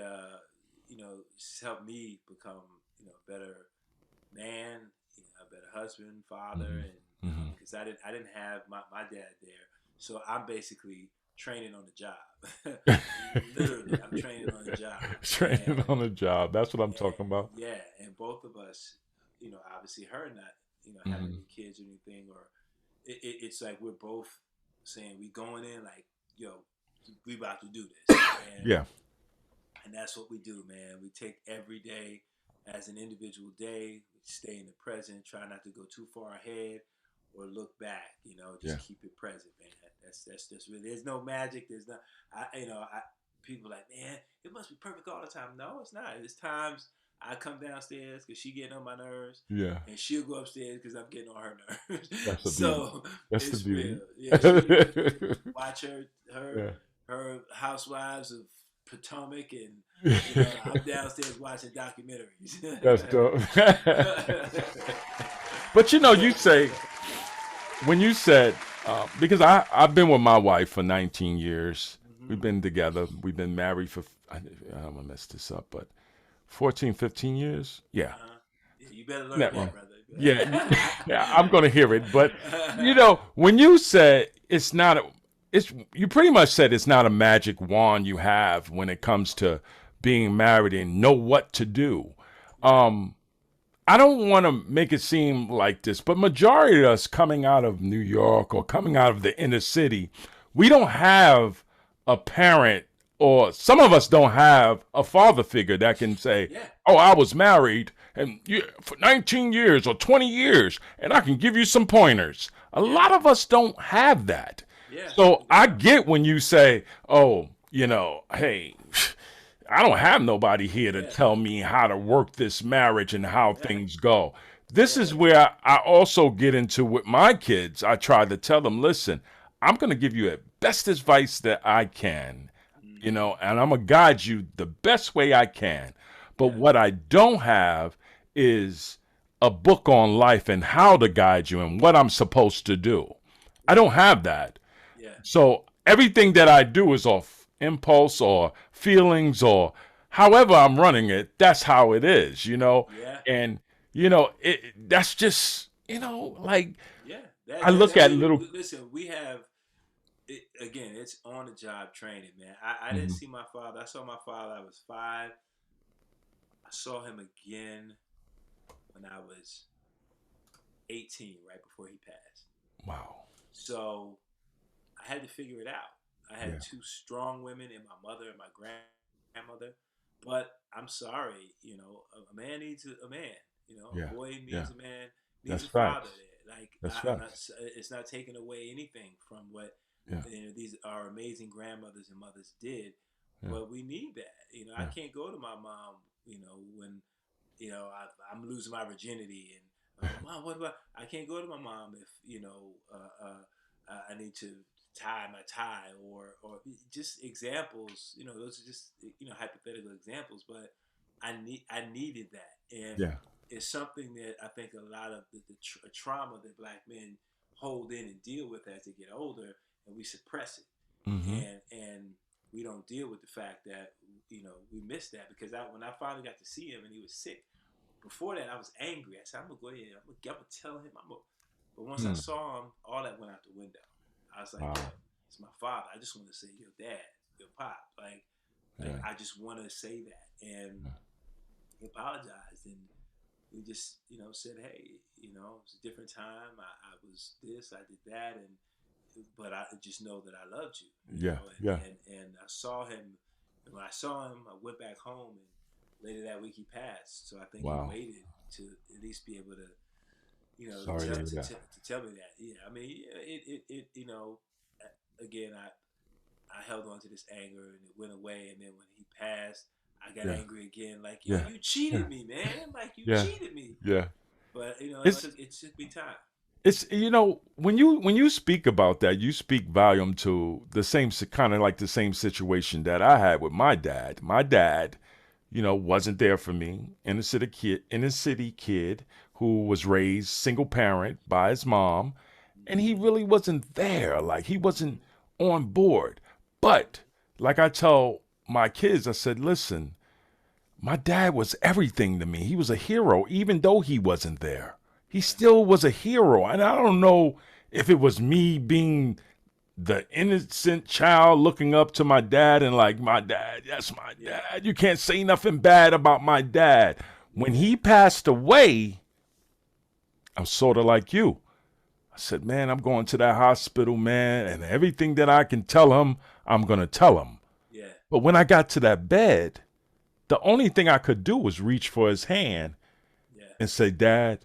she's helped me become a better man, a better husband, father, Hmm. and Hmm. because I didn't have my dad there, so I'm basically training on the job. Literally, I'm training on the job, Training and on the job. That's what I'm and talking about. yeah, and both of us, obviously her not having Hmm. any kids or anything, or it's like we're both saying we going in like, yo, we about to do this, Yeah. and that's what we do, man. We take every day as an individual day. We stay in the present. Try not to go too far ahead or look back. Yeah. Just keep it present, man. That's really. There's no magic. There's not. People like, man, it must be perfect all the time. No, it's not. There's times I come downstairs because she getting on my nerves, Yeah. and she'll go upstairs because I'm getting on her nerves. That's the beauty. So That's the it's beauty. real. Yeah, she watch her Yeah. her housewives of Potomac, and I'm downstairs watching documentaries. That's dope. But you say when you said because I've been with my wife for 19 years. Hmm. We've been together. We've been married for I'm gonna mess this up, but 14, 15 years. Yeah, Yeah, you better learn not that, wrong. brother. Yeah, yeah. I'm gonna hear it, but when you said it's not it's you pretty much said it's not a magic wand you have when it comes to being married and know what to do. Right. I don't want to make it seem like this, but majority of us coming out of New York or coming out of the inner city, we don't have a parent, or some of us don't have a father figure that can say, Yeah. "Oh, I was married and for 19 years or 20 years, and I can give you some pointers." A Yeah. lot of us don't have that. Yeah. So I Yeah. get when you say, "Oh, hey, I don't have nobody here to Yeah. tell me how to work this marriage and how Yeah. things go." This Yeah. is where I also get into with my kids. I try to tell them, listen, I'm going to give you the best advice that I can, Hmm. and I'm going to guide you the best way I can. But Yeah. what I don't have is a book on life and how to guide you and what I'm supposed to do. I Right. don't have that. Yeah. So everything that I do is off impulse or feelings or however I'm running it, that's how it is. Yeah. And that's just like Yeah. I That's look at we little. listen. We have it again. It's on the job training, man. I didn't Mhm. see my father. I saw my father. I was 5. I saw him again when I was 18, right before he passed. Wow. So I had to figure it out. I had Yeah. two strong women in my mother and my grandmother. But I'm sorry, a man needs a man. A Yeah. boy Yeah. needs a man, needs That's a father facts. there. Like That's I'm not. facts. It's not taking away anything from what Yeah. these our amazing grandmothers and mothers did, Yeah. but we need that. I Yeah. can't go to my mom. When I'm losing my virginity, and mom, what about? I can't go to my mom if I need to tie my tie, or just examples. Those are just hypothetical examples, but I needed that, and Yeah. it's something that I think a lot of the trauma that black men hold in and deal with as they get older, and we suppress it, Mm-hmm. and we don't deal with the fact that we missed that, because when I finally got to see him and he was sick. Before that, I was angry. I said, I'm gonna go ahead. I'm gonna tell him. But once I Hmm. saw him, all that went out the window. I was like, Wow. yo, it's my father. I just want to say, your dad, your pop. Like Yeah. I just want to say that. And he apologized, and we just, said, hey, it's a different time. I was this, I did that, but I just know that I loved you, Yeah. Yeah. and I saw him. And when I saw him, I went back home, and later that week he passed. So I think he Wow. waited to at least be able to, Sorry to hear that. to tell me that. Yeah, I mean, it again, I held on to this anger and it went away, and then when he passed, I got Yeah, angry again. Like, yo, yeah, you yeah, cheated me, man. Like, you yeah, cheated me. yeah. But It's it took me time. it's when you speak about that, you speak volume to the same kind of like the same situation that I had with my dad. My dad, wasn't there for me. Inner city kid who was raised single parent by his mom, and he Hmm. really wasn't there. Like he Hmm. wasn't on board. But like I tell my kids, I said, listen, my dad was everything to me. He was a hero, even though he wasn't there. He Yeah, still was a hero. And I don't know if it was me being the innocent child looking up to my dad and like, my dad, that's my yeah, dad. You can't say nothing bad about my dad. When yeah, he passed away, I'm sort of like you. I said, man, I'm going to that hospital, man, and everything that I can tell him, I'm going to tell him. yeah, But when I got to that bed, the only thing I could do was reach for his hand yeah, and say, Dad,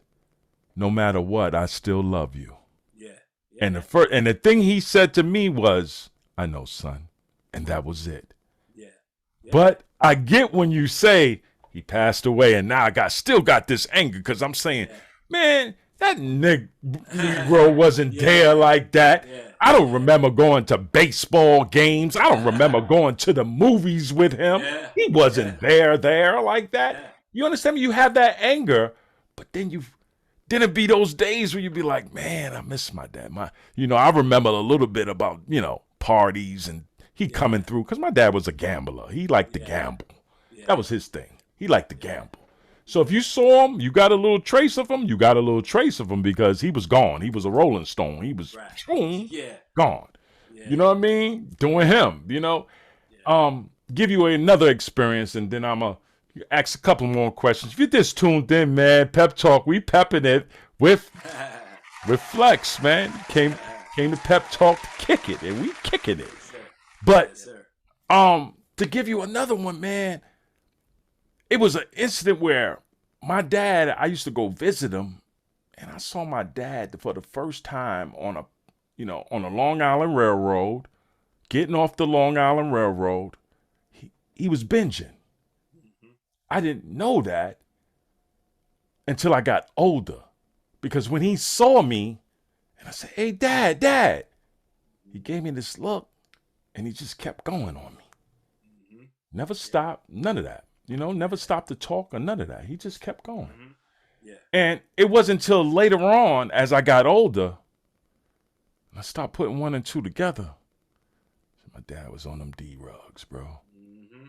no matter what, I still love you. yeah, yeah, And the thing he said to me was, I know, son. And that was it. yeah, yeah, But I get when you say he passed away and now I still got this anger because I'm saying, yeah, man, that Negro wasn't yeah, there like that. yeah, I don't yeah, remember going to baseball games. I don't remember going to the movies with him. yeah, He yeah, wasn't there like that. yeah, You understand me? You have that anger, but then it be those days where you be like, man, I miss my dad. I remember a little bit about, parties and he yeah, coming through because my dad was a gambler. He liked to yeah, gamble. That yeah, was his thing. He liked to yeah, gamble. So if you saw him, you got a little trace of him. You got a little trace of him because he was gone. He was a Rolling Stone. He was right, boom, yeah, gone. You yeah, know what I mean? Doing yeah, him. yeah. Give you another experience, and then I'm going to ask a couple more questions. If you just tuned in, man, Pep Talk, we pepping it with Flex, man. Came to Pep Talk to kick it, and we kicking it. Yes, sir. But Yes, sir. to give you another one, man, it was an incident where my dad, I used to go visit him, and I saw my dad for the first time on a Long Island Railroad, getting off the Long Island Railroad. He was binging. Hmm. I didn't know that until I got older. Because when he saw me, and I said, hey, Dad, Dad, he gave me this look and he just kept going on me. Hmm. Never Yeah. stopped, none of that. Never Yeah. stopped to talk or none of that. He just kept going. Hmm. Yeah. And it wasn't until later on, as I got older, I stopped putting one and two together. My dad was on them D-rugs, bro. Hmm.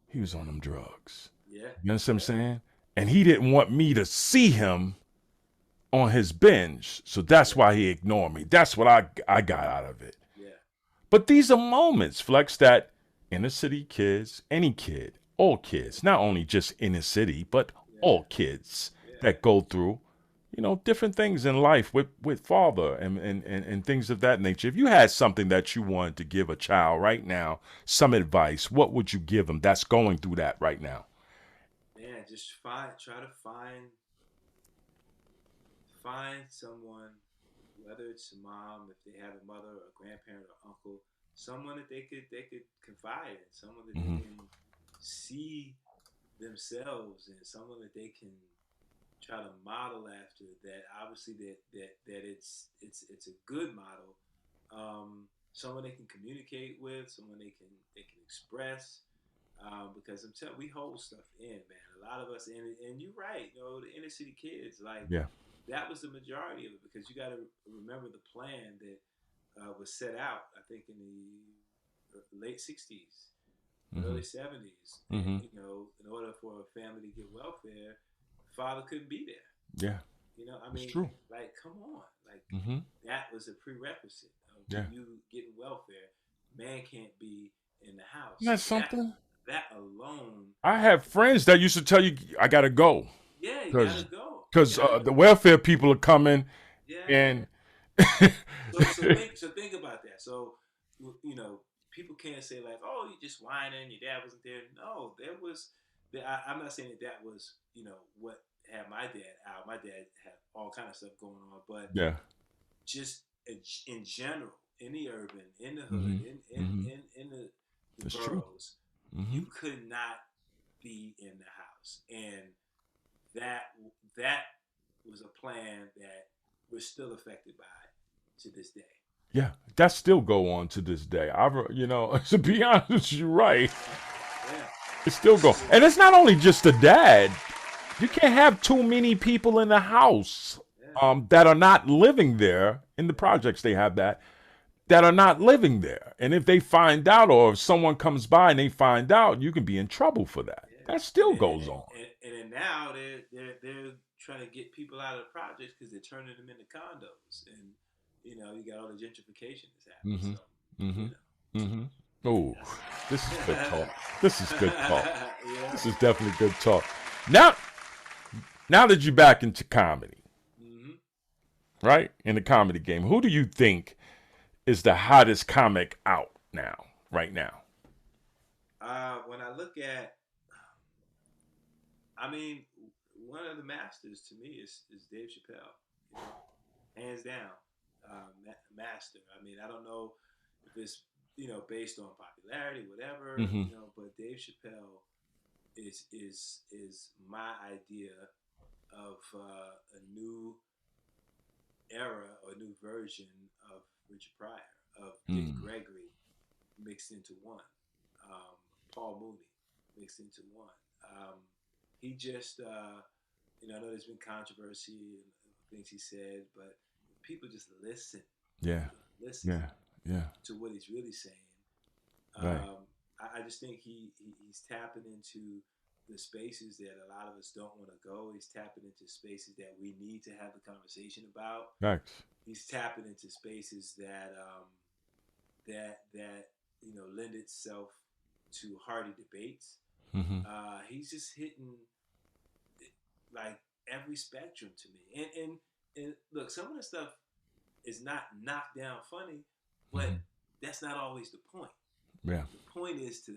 He was Yeah. on them drugs. Yeah. You understand what Yeah. I'm saying? And he didn't want me to see him on his binge. So that's Yeah. why he ignored me. That's what I got out of it. Yeah. But these are moments, Flex, that inner city kids, any kid, all Yeah. kids, not only just inner city, but Yeah. all kids Yeah. that go through, different things in life with father and things of that nature. If you had something that you wanted to give a child right now, some advice, what would you give them that's going through that right now? Man, just try to find someone, whether it's a mom, if they have a mother, or a grandparent, or uncle, someone that they could confide in, someone that they Hmm. can see themselves in, someone that they can try to model after. That obviously that it's a good model. Someone they can communicate with, someone they can express. Because I'm telling, we hold stuff in, man. A lot of us, and you're right. The inner city kids, like Yeah. that was the majority of it. Because you got to remember the plan that was set out. I think in the late '60s, Hmm. early '70s, that Hmm. in order for a family to get welfare, father couldn't be there. Yeah. I It's mean, true. like, come on, like Hmm. that was a prerequisite of Yeah. you getting welfare. Man can't be in the Isn't house. that something? That alone, I have friends that used to tell you I gotta go yeah, you gotta because go. You because gotta the go. welfare people are coming Yeah. and So think about that. So you know, people can't say like, oh, you just whining. Your dad wasn't there. No, there was. I'm not saying that was what have my dad out. My dad had all kind of stuff going on, but Yeah. just in general, in the urban, in the hood, Mm-hmm. Mm-hmm. in the That's true. boroughs, Mm-hmm. you could not be in the house, and that that was a plan that we're still affected by to this day. Yeah, that still go on to this day. To be honest, you're right. Yeah, yeah. It still go, and it's not only just the dad. You can't have too many people in the house Yeah, that are not living there. In the projects, they have that are not living there, and if they find out, or if someone comes by and they find out, you can be in trouble for that. yeah. That still goes on. And then now they're trying to get people out of the projects because they're turning them into condos, and you got all the gentrification that's happening. Mm-hmm. So Mm-hmm. you know, Mm-hmm. Oh, that's this is good talk. This is good talk. yeah. This is definitely good talk. Now, now that you're back into comedy, Mm-hmm. right? In the comedy game, who do you think is the hottest comic out now, right now? When I look at, I mean, one of the masters to me is Dave Chappelle. Hands down, master. I mean, I don't know if it's based on popularity, whatever, Mm-hmm. but Dave Chappelle is my idea of a new era or a new version of Richard Pryor, of Dick Mm. Gregory mixed into one, um, Paul Mooney mixed into one. He just, I know there's been controversy and things he said, but people just listen, Yeah. listen Yeah. Yeah. to what he's really saying. Right. I just think he's tapping into the spaces that a lot of us don't want to go. He's tapping into spaces that we need to have the conversation about. Facts. He's tapping into spaces that lend itself to hearty debates. Mm-hmm. He's just hitting like every spectrum to me. And look, some of the stuff is not knocked down funny, but Mm-hmm. that's not always the point. Yeah. The point is to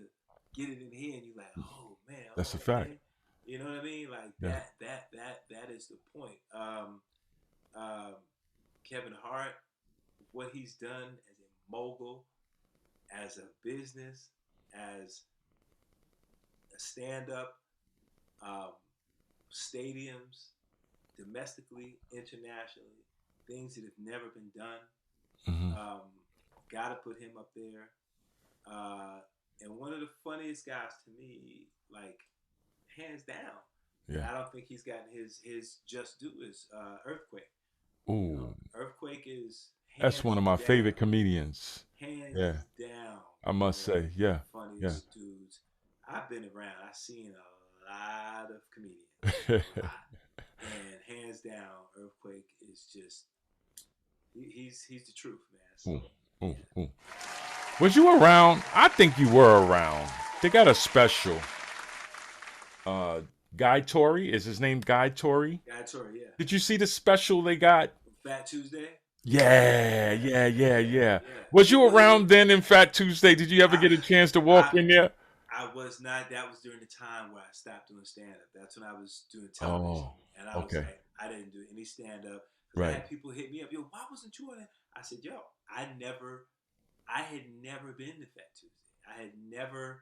get it in here and you're like, oh man, That's a fact. okay. You know what I mean? Like Yeah. that is the point. Um, Kevin Hart, what he's done as a mogul, as a business, as a stand-up, um, stadiums, domestically, internationally, things that have never been done. Mm-hmm. Got to put him up there. And one of the funniest guys to me, like hands down. Yeah. I don't think he's gotten his just due is Earthquake. Ooh. Earthquake is That's one of my favorite comedians. hands Yeah. down. I must say, yeah. Yeah. Funniest dudes. I've been around. I've seen a lot of comedians, a lot, and hands down, Earthquake is just he's the truth, man. So, Ooh. Ooh. Ooh. Was you around? I think you were around. They got a special. Guy Tori, is his name Guy Tori? Guy Tori, yeah. Did you see the special they got? Fat Tuesday. Yeah. Yeah. Was you around then in Fat Tuesday? Did you ever get a chance to walk in there? I was not. That was during the time where I stopped doing stand up. That's when I was doing television. Oh, And I was like, I didn't do any stand up. Because I had people hit me up, yo, why wasn't you on it? I said, yo, I had never been to Fat Tuesday. I had never,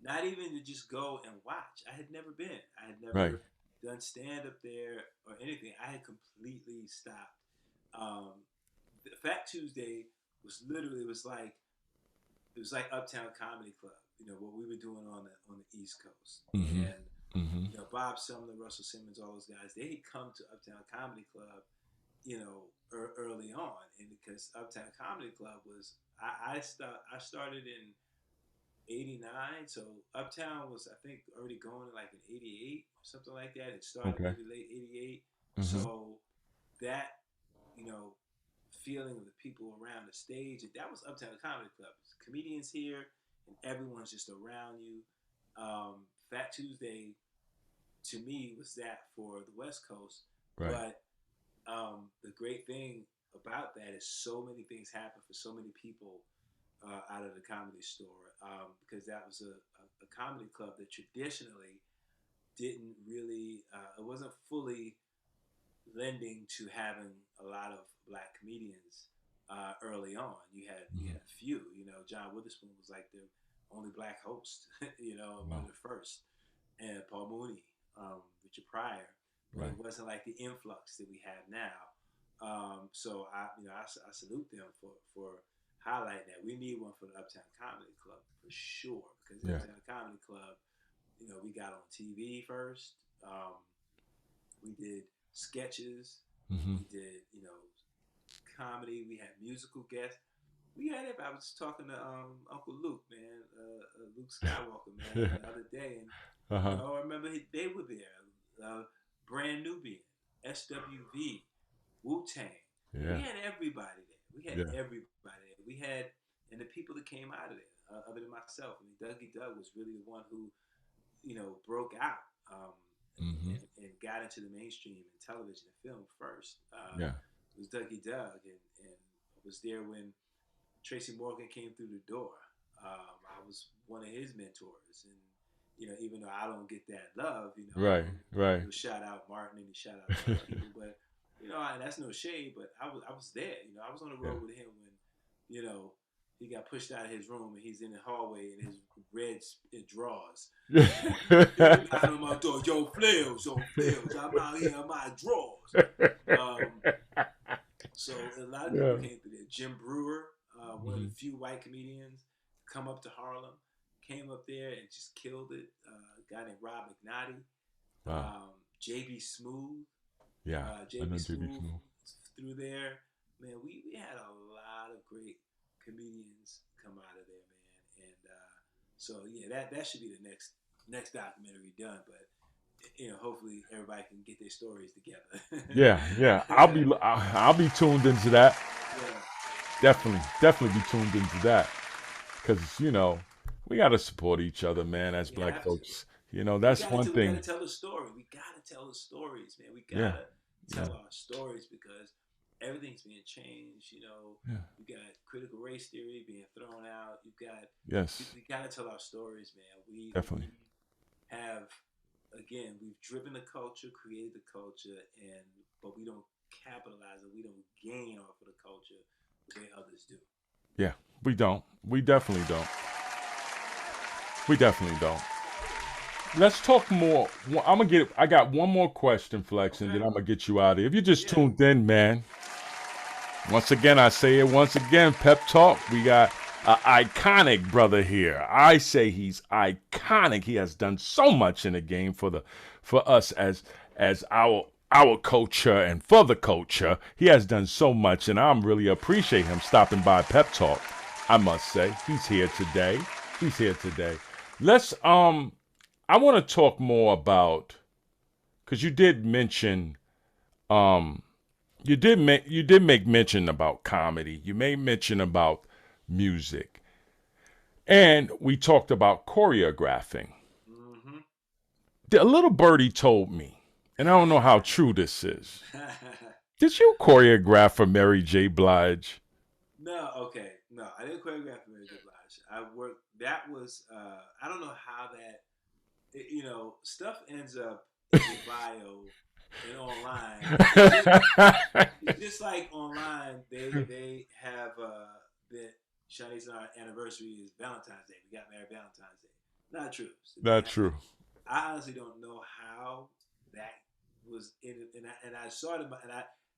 not even to just go and watch. I had never been. I had never done stand up there or anything. I had completely stopped. The Fat Tuesday was literally it was like Uptown Comedy Club. What we were doing on the East Coast, Mm-hmm. and Bob Sumner, Russell Simmons, all those guys, they had come to Uptown Comedy Club, early on, and because Uptown Comedy Club was I started in '89, so Uptown was I think already going like in '88 or something like that. It started maybe late '88, so that feeling of the people around the stage. That was Uptown Comedy Club. There's comedians here, and everyone's just around you. Fat Tuesday, to me, was that for the West Coast. Right. But the great thing about that is so many things happen for so many people out of the Comedy Store because that was a comedy club that traditionally didn't really, it wasn't fully lending to having a lot of black comedians early on. You had a few. You know, John Witherspoon was like the only black host. You know, one Wow. of the first, and Paul Mooney, Richard Pryor, but Right. it wasn't like the influx that we have now. So I salute them for highlighting that. We need one for the Uptown Comedy Club for sure, because the Yeah. Uptown Comedy Club, we got on TV first. We did sketches. Hmm. We did, comedy. We had musical guests. We had it. I was talking to Uncle Luke, man, Luke Skywalker, man, Yeah. the other day, and Uh-huh. I remember they were there. Brand Nubian, SWV, Wu Tang. We Yeah. had everybody there. We had Yeah. everybody there. We had, and the people that came out of there, other than myself. I mean, Dougie Doug was really the one who broke out, Hmm. and got into the mainstream in television and film first. Yeah. It was Dougie Doug, and was there when Tracy Morgan came through the door. I was one of his mentors, and even though I don't get that love, Right. Right. he'll shout out Martin and he shout out other people, but and that's no shade, but I was there. I was on the Yeah. road with him when he got pushed out of his room and he's in the hallway in his red drawers. Knocking on my door, yo, Flails, I'm out here in my drawers. Um, so a lot of people Yeah. came through there. Jim Brewer, one of the Hmm. few white comedians, come up to Harlem, came up there and just killed it. A guy named Rob McNally, Wow. JB Smooth, Yeah. I JB know JB Smooth Smooth. through there. Man, we had a lot of great comedians come out of there, man. And so yeah, that should be the next documentary done. But hopefully everybody can get their stories together. Yeah. Yeah. I'll be tuned into that. Yeah, Definitely be tuned into that because we gotta support each other, man. As we black have to. folks, that's one We gotta thing. tell the story. We gotta tell the stories, man. We Yeah. gotta Yeah. tell our stories because everything's being changed. Yeah. You got critical race theory being thrown out. Yes. We gotta tell our stories, man. Definitely. We have, again, we've driven the culture, created the culture, but we don't capitalize it. We don't gain off of the culture the way others do. Yeah. We don't. We definitely don't. We definitely don't. Let's talk more. I'm gonna get. I got one more question, Flex, and Okay. then I'm gonna get you out of here. If you just Yeah. tuned in, man. Once again, I say it once again. Pep talk. We got an iconic brother here. I say he's iconic. He has done so much in the game for us as our culture and for the culture. He has done so much, and I'm really appreciate him stopping by Pep Talk. I must say he's here today. He's here today. Let's I want to talk more about because you did mention um you did make mention about comedy. You made mention about music, and we talked about choreographing. Mm-hmm. A little birdie told me, and I don't know how true this is. Did you choreograph for Mary J. Blige? No, okay, no, I didn't choreograph Mary J. Blige. I worked. That was I don't know how that stuff ends up in your bio and online. It's just like online. They have that Shawnee's anniversary is Valentine's Day. We got married Valentine's Day. Not true. So it didn't Not happen. true. I honestly don't know how that was in it, and I saw it,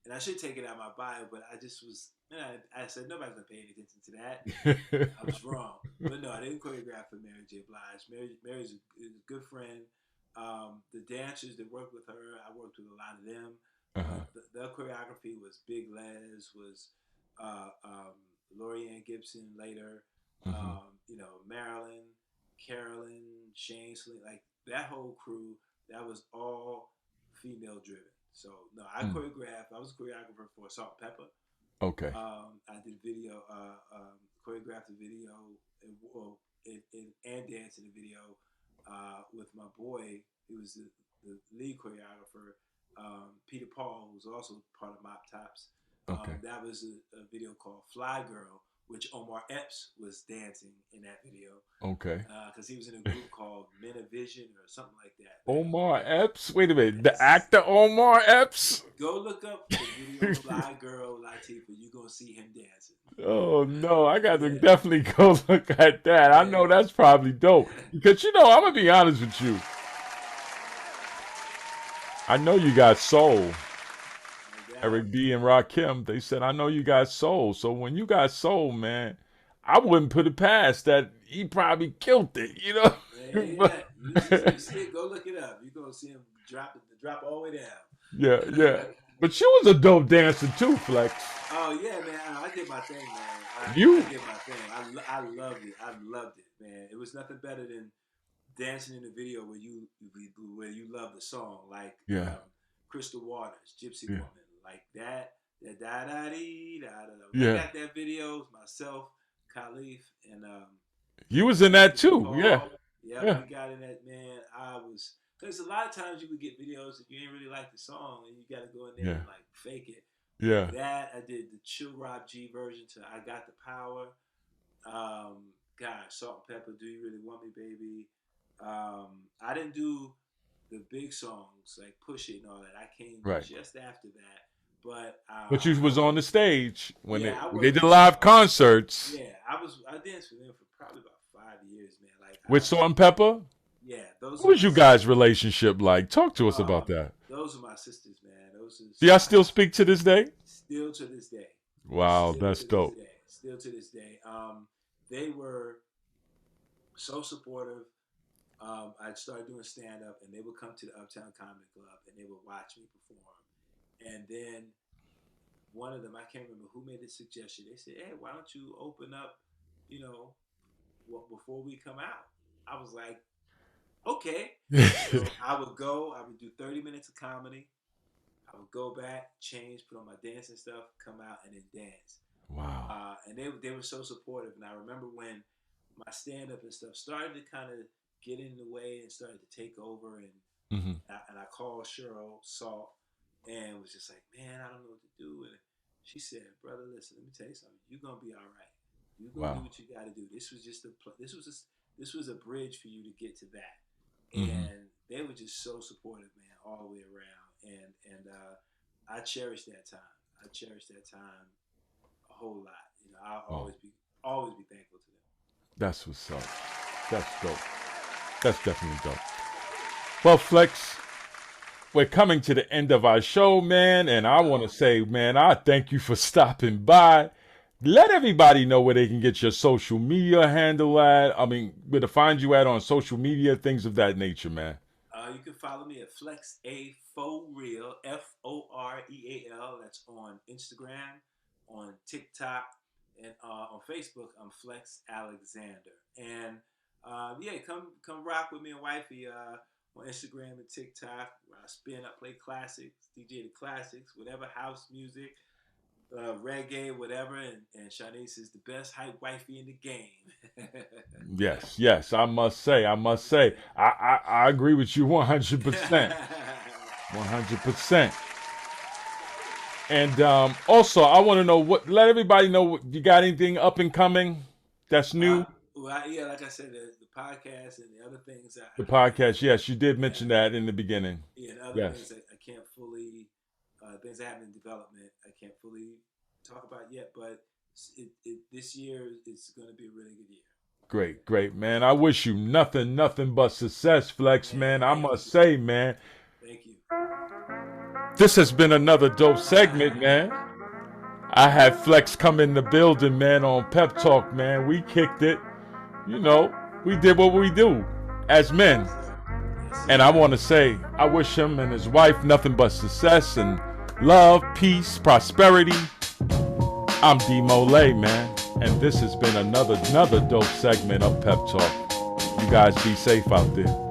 and I should take it out of my bio, but I just was. And I said nobody's gonna pay any attention to that. I was wrong, but no, I didn't choreograph for Mary J. Blige. Mary's a good friend. The dancers that worked with her, I worked with a lot of them. Uh-huh. The choreography was Big Les, was Lorianne Gibson later, Hmm. Marilyn, Carolyn, Shane, like that whole crew. That was all female driven. So no, I Mm. choreographed. I was a choreographer for Salt and Pepper. Okay. I did video, choreographed the video, and danced in the video with my boy. He was the lead choreographer, Peter Paul, who was also part of Mop Tops. Okay. That was a video called Fly Girl, which Omar Epps was dancing in that video. Okay. Because he was in a group called Men of Vision or something like that. Omar Epps? Wait a minute. The actor Omar Epps? Go look up the video Fly Girl Latifah. You're going to see him dancing. Oh, no. I got to definitely go look at that. I know that's probably dope. Because, I'm going to be honest with you. I know you got soul. Eric B. and Rakim, they said, I know you got soul. So when you got soul, man, I wouldn't put it past that he probably killed it, Man, you see it, go look it up. You're going to see him drop all the way down. Yeah. But she was a dope dancer too, Flex. Oh, yeah, man. I did my thing, man. I did my thing. I loved it. I loved it, man. It was nothing better than dancing in the video where you love the song. Like Crystal Waters, Gypsy Woman. Like that da-da-dee-da-da-da. I got that video, myself, Khalif, and you was in that too, Paul. Yeah, we got in that, man. Because a lot of times you would get videos that you ain't really like the song, and you got to go in there and like fake it. Yeah. That I did the Chill Rob G version to I Got the Power. Salt and Pepper, Do You Really Want Me, Baby? I didn't do the big songs like Push It and all that. I came just after that. But you was on the stage when they did live concerts. Yeah, I danced with them for probably about 5 years, man. Like with Salt and Pepper. Yeah, what was you guys' relationship like? Talk to us about that. Those are my sisters, man. Do y'all still speak to this day? Still to this day. Wow, that's dope. Still to this day. They were so supportive. I started doing stand up, and they would come to the Uptown Comedy Club, and they would watch me perform. And then one of them, I can't remember who made the suggestion. They said, "Hey, why don't you open up, before we come out?" I was like, "Okay." So I would do 30 minutes of comedy. I would go back, change, put on my dancing stuff, come out, and then dance. Wow. And they were so supportive. And I remember when my stand up and stuff started to kind of get in the way and started to take over, and I called Cheryl Salt. And was just like, man, I don't know what to do. And she said, brother, listen, let me tell you something. You're gonna be all right. You're gonna do what you got to do. This was just this was a bridge for you to get to that. And they were just so supportive, man, all the way around. And I cherish that time. I cherish that time a whole lot. I'll always be thankful to them. That's what's up. That's dope. That's definitely dope. Well, Flex, we're coming to the end of our show, man, and I want to say, man, I thank you for stopping by. Let everybody know where they can get your social media handle at. I mean, where to find you at on social media, things of that nature, man. You can follow me at FlexAForeal, FOREAL. That's on Instagram, on TikTok, and on Facebook. I'm Flex Alexander. And come rock with me and wifey. On Instagram and TikTok, where I spin up, play classics, DJ the classics, whatever, house music, reggae, whatever, and Shanice is the best hype wifey in the game. Yes, I must say, I agree with you 100%, 100%. And also, I want to know let everybody know, you got anything up and coming that's new? Like I said, the podcast and the other things. The podcast, yes, you did mention that in the beginning. Yeah, and other things I can't fully, things that happen in development, I can't fully talk about yet, but this year is going to be a really good year. Great, man. I wish you nothing but success, Flex, man. I must say, man. Thank you. This has been another dope segment, man. I had Flex come in the building, man, on Pep Talk, man. We kicked it. We did what we do as men. And I want to say, I wish him and his wife nothing but success and love, peace, prosperity. I'm D Mole, man. And this has been another dope segment of Pep Talk. You guys be safe out there.